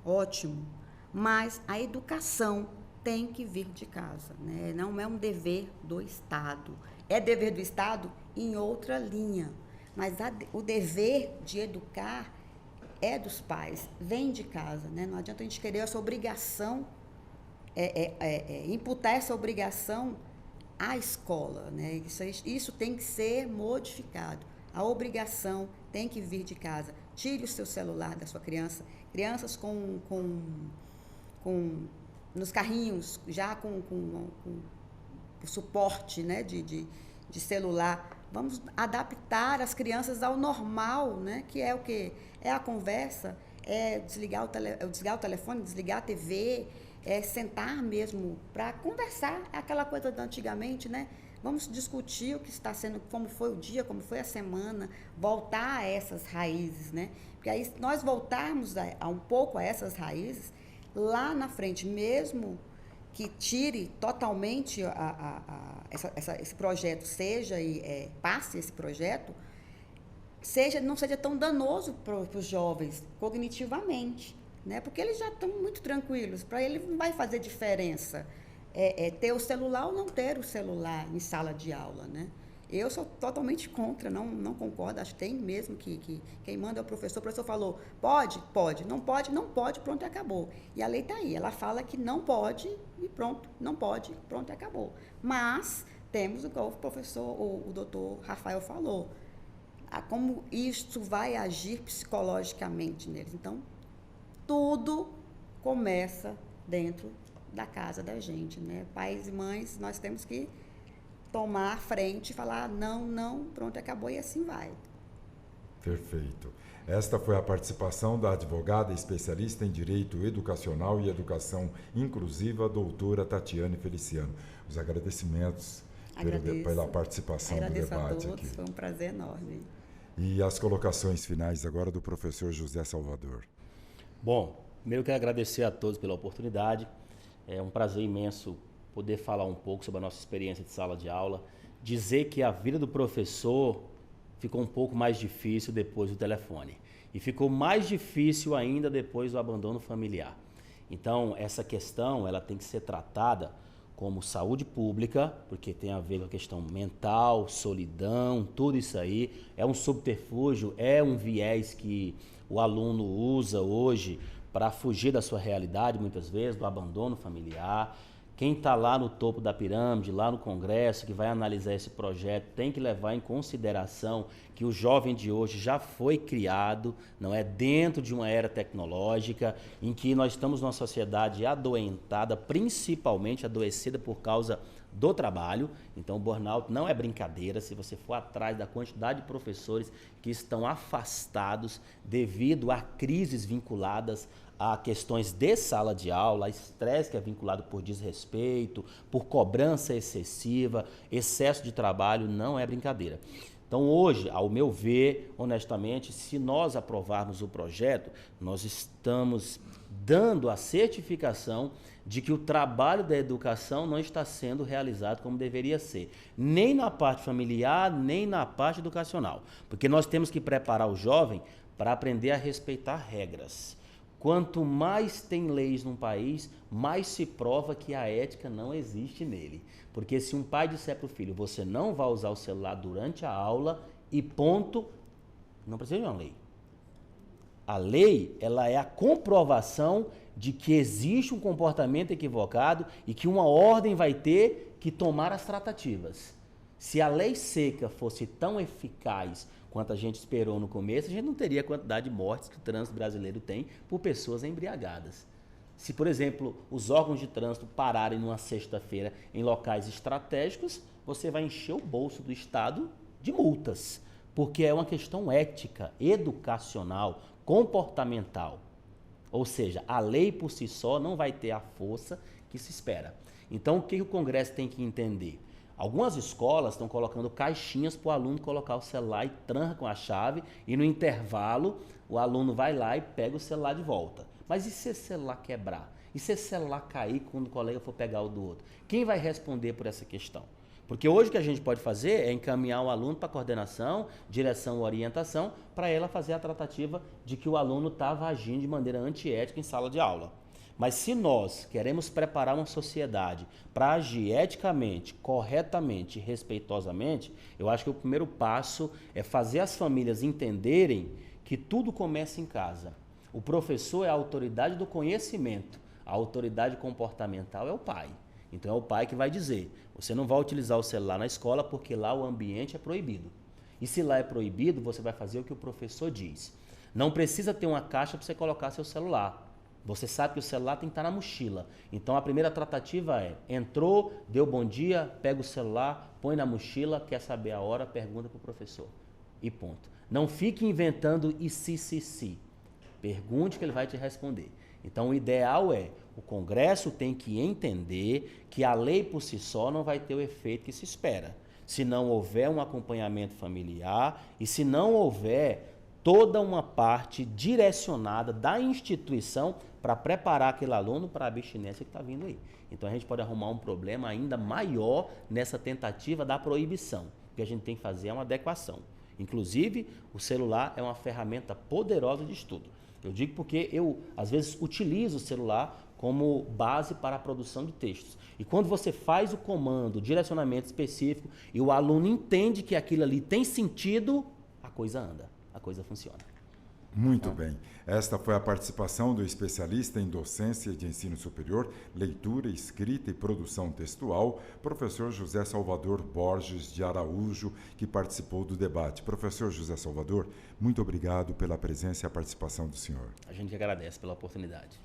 ótimo, mas a educação tem que vir de casa, né? Não é um dever do Estado. É dever do Estado em outra linha, mas o dever de educar é dos pais, vem de casa, né? Não adianta a gente querer essa obrigação, imputar essa obrigação à escola, né? Isso tem que ser modificado. A obrigação tem que vir de casa. Tire o seu celular da sua criança. Crianças nos carrinhos, já com o suporte, né, de celular. Vamos adaptar as crianças ao normal, né, que é o quê? É a conversa, é desligar o telefone, desligar a TV, é sentar mesmo para conversar. É aquela coisa da antigamente, né? Vamos discutir o que está sendo, como foi o dia, como foi a semana, voltar a essas raízes, né? Porque aí, se nós voltarmos um pouco a essas raízes, lá na frente, mesmo que tire totalmente esse projeto, passe esse projeto, não seja tão danoso para os jovens cognitivamente, né? Porque eles já estão muito tranquilos, para ele não vai fazer diferença ter o celular ou não ter o celular em sala de aula, né? Eu sou totalmente contra, não concordo, acho que tem mesmo que quem manda é o professor falou, pode, não pode, pronto, e acabou. E a lei está aí, ela fala que não pode e pronto, não pode, pronto, e acabou. Mas temos, igual o doutor Rafael falou, como isso vai agir psicologicamente neles. Então, tudo começa dentro da casa da gente, né? Pais e mães, nós temos que tomar a frente e falar não, pronto, acabou, e assim vai. Perfeito. Esta foi a participação da advogada especialista em Direito Educacional e Educação Inclusiva, doutora Tatiane Feliciano. Os agradecimentos pela participação no debate aqui. Foi um prazer enorme. E as colocações finais agora do professor José Salvador. Bom, primeiro eu quero agradecer a todos pela oportunidade. É um prazer imenso poder falar um pouco sobre a nossa experiência de sala de aula, dizer que a vida do professor ficou um pouco mais difícil depois do telefone e ficou mais difícil ainda depois do abandono familiar. Então, essa questão ela tem que ser tratada como saúde pública, porque tem a ver com a questão mental, solidão, tudo isso aí. É um subterfúgio, é um viés que o aluno usa hoje para fugir da sua realidade, muitas vezes, do abandono familiar. Quem está lá no topo da pirâmide, lá no Congresso, que vai analisar esse projeto, tem que levar em consideração que o jovem de hoje já foi criado, não é, dentro de uma era tecnológica, em que nós estamos numa sociedade adoentada, principalmente adoecida por causa do trabalho. Então, o burnout não é brincadeira. Se você for atrás da quantidade de professores que estão afastados devido a crises vinculadas a questões de sala de aula, a estresse que é vinculado por desrespeito, por cobrança excessiva, excesso de trabalho, não é brincadeira. Então hoje, ao meu ver, honestamente, se nós aprovarmos o projeto, nós estamos dando a certificação de que o trabalho da educação não está sendo realizado como deveria ser, nem na parte familiar, nem na parte educacional, porque nós temos que preparar o jovem para aprender a respeitar regras. Quanto mais tem leis num país, mais se prova que a ética não existe nele. Porque se um pai disser para o filho, você não vai usar o celular durante a aula e ponto, não precisa de uma lei. A lei, ela é a comprovação de que existe um comportamento equivocado e que uma ordem vai ter que tomar as tratativas. Se a lei seca fosse tão eficaz quanto a gente esperou no começo, a gente não teria a quantidade de mortes que o trânsito brasileiro tem por pessoas embriagadas. Se, por exemplo, os órgãos de trânsito pararem numa sexta-feira em locais estratégicos, você vai encher o bolso do Estado de multas, porque é uma questão ética, educacional, comportamental. Ou seja, a lei por si só não vai ter a força que se espera. Então, o que o Congresso tem que entender? Algumas escolas estão colocando caixinhas para o aluno colocar o celular e tranca com a chave e no intervalo o aluno vai lá e pega o celular de volta. Mas e se esse celular quebrar? E se esse celular cair quando o colega for pegar o do outro? Quem vai responder por essa questão? Porque hoje o que a gente pode fazer é encaminhar o aluno para coordenação, direção ou orientação, para ela fazer a tratativa de que o aluno estava agindo de maneira antiética em sala de aula. Mas se nós queremos preparar uma sociedade para agir eticamente, corretamente, respeitosamente, eu acho que o primeiro passo é fazer as famílias entenderem que tudo começa em casa. O professor é a autoridade do conhecimento, a autoridade comportamental é o pai. Então é o pai que vai dizer, você não vai utilizar o celular na escola porque lá o ambiente é proibido. E se lá é proibido, você vai fazer o que o professor diz. Não precisa ter uma caixa para você colocar seu celular. Você sabe que o celular tem que estar na mochila. Então a primeira tratativa é, entrou, deu bom dia, pega o celular, põe na mochila, quer saber a hora, pergunta para o professor. E ponto. Não fique inventando e se. Pergunte que ele vai te responder. Então o ideal é, o Congresso tem que entender que a lei por si só não vai ter o efeito que se espera. Se não houver um acompanhamento familiar e se não houver toda uma parte direcionada da instituição para preparar aquele aluno para a abstinência que está vindo aí. Então a gente pode arrumar um problema ainda maior nessa tentativa da proibição. O que a gente tem que fazer é uma adequação. Inclusive, o celular é uma ferramenta poderosa de estudo. Eu digo porque eu, às vezes, utilizo o celular como base para a produção de textos. E quando você faz o comando, o direcionamento específico, e o aluno entende que aquilo ali tem sentido, a coisa anda, a coisa funciona. Muito bem. Esta foi a participação do especialista em docência de ensino superior, leitura, escrita e produção textual, professor José Salvador Borges de Araújo, que participou do debate. Professor José Salvador, muito obrigado pela presença e a participação do senhor. A gente agradece pela oportunidade.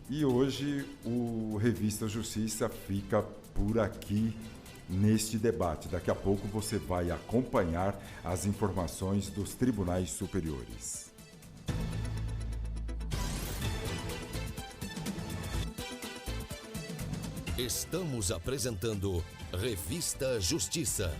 E hoje o Revista Justiça fica por aqui neste debate. Daqui a pouco você vai acompanhar as informações dos tribunais superiores. Estamos apresentando Revista Justiça.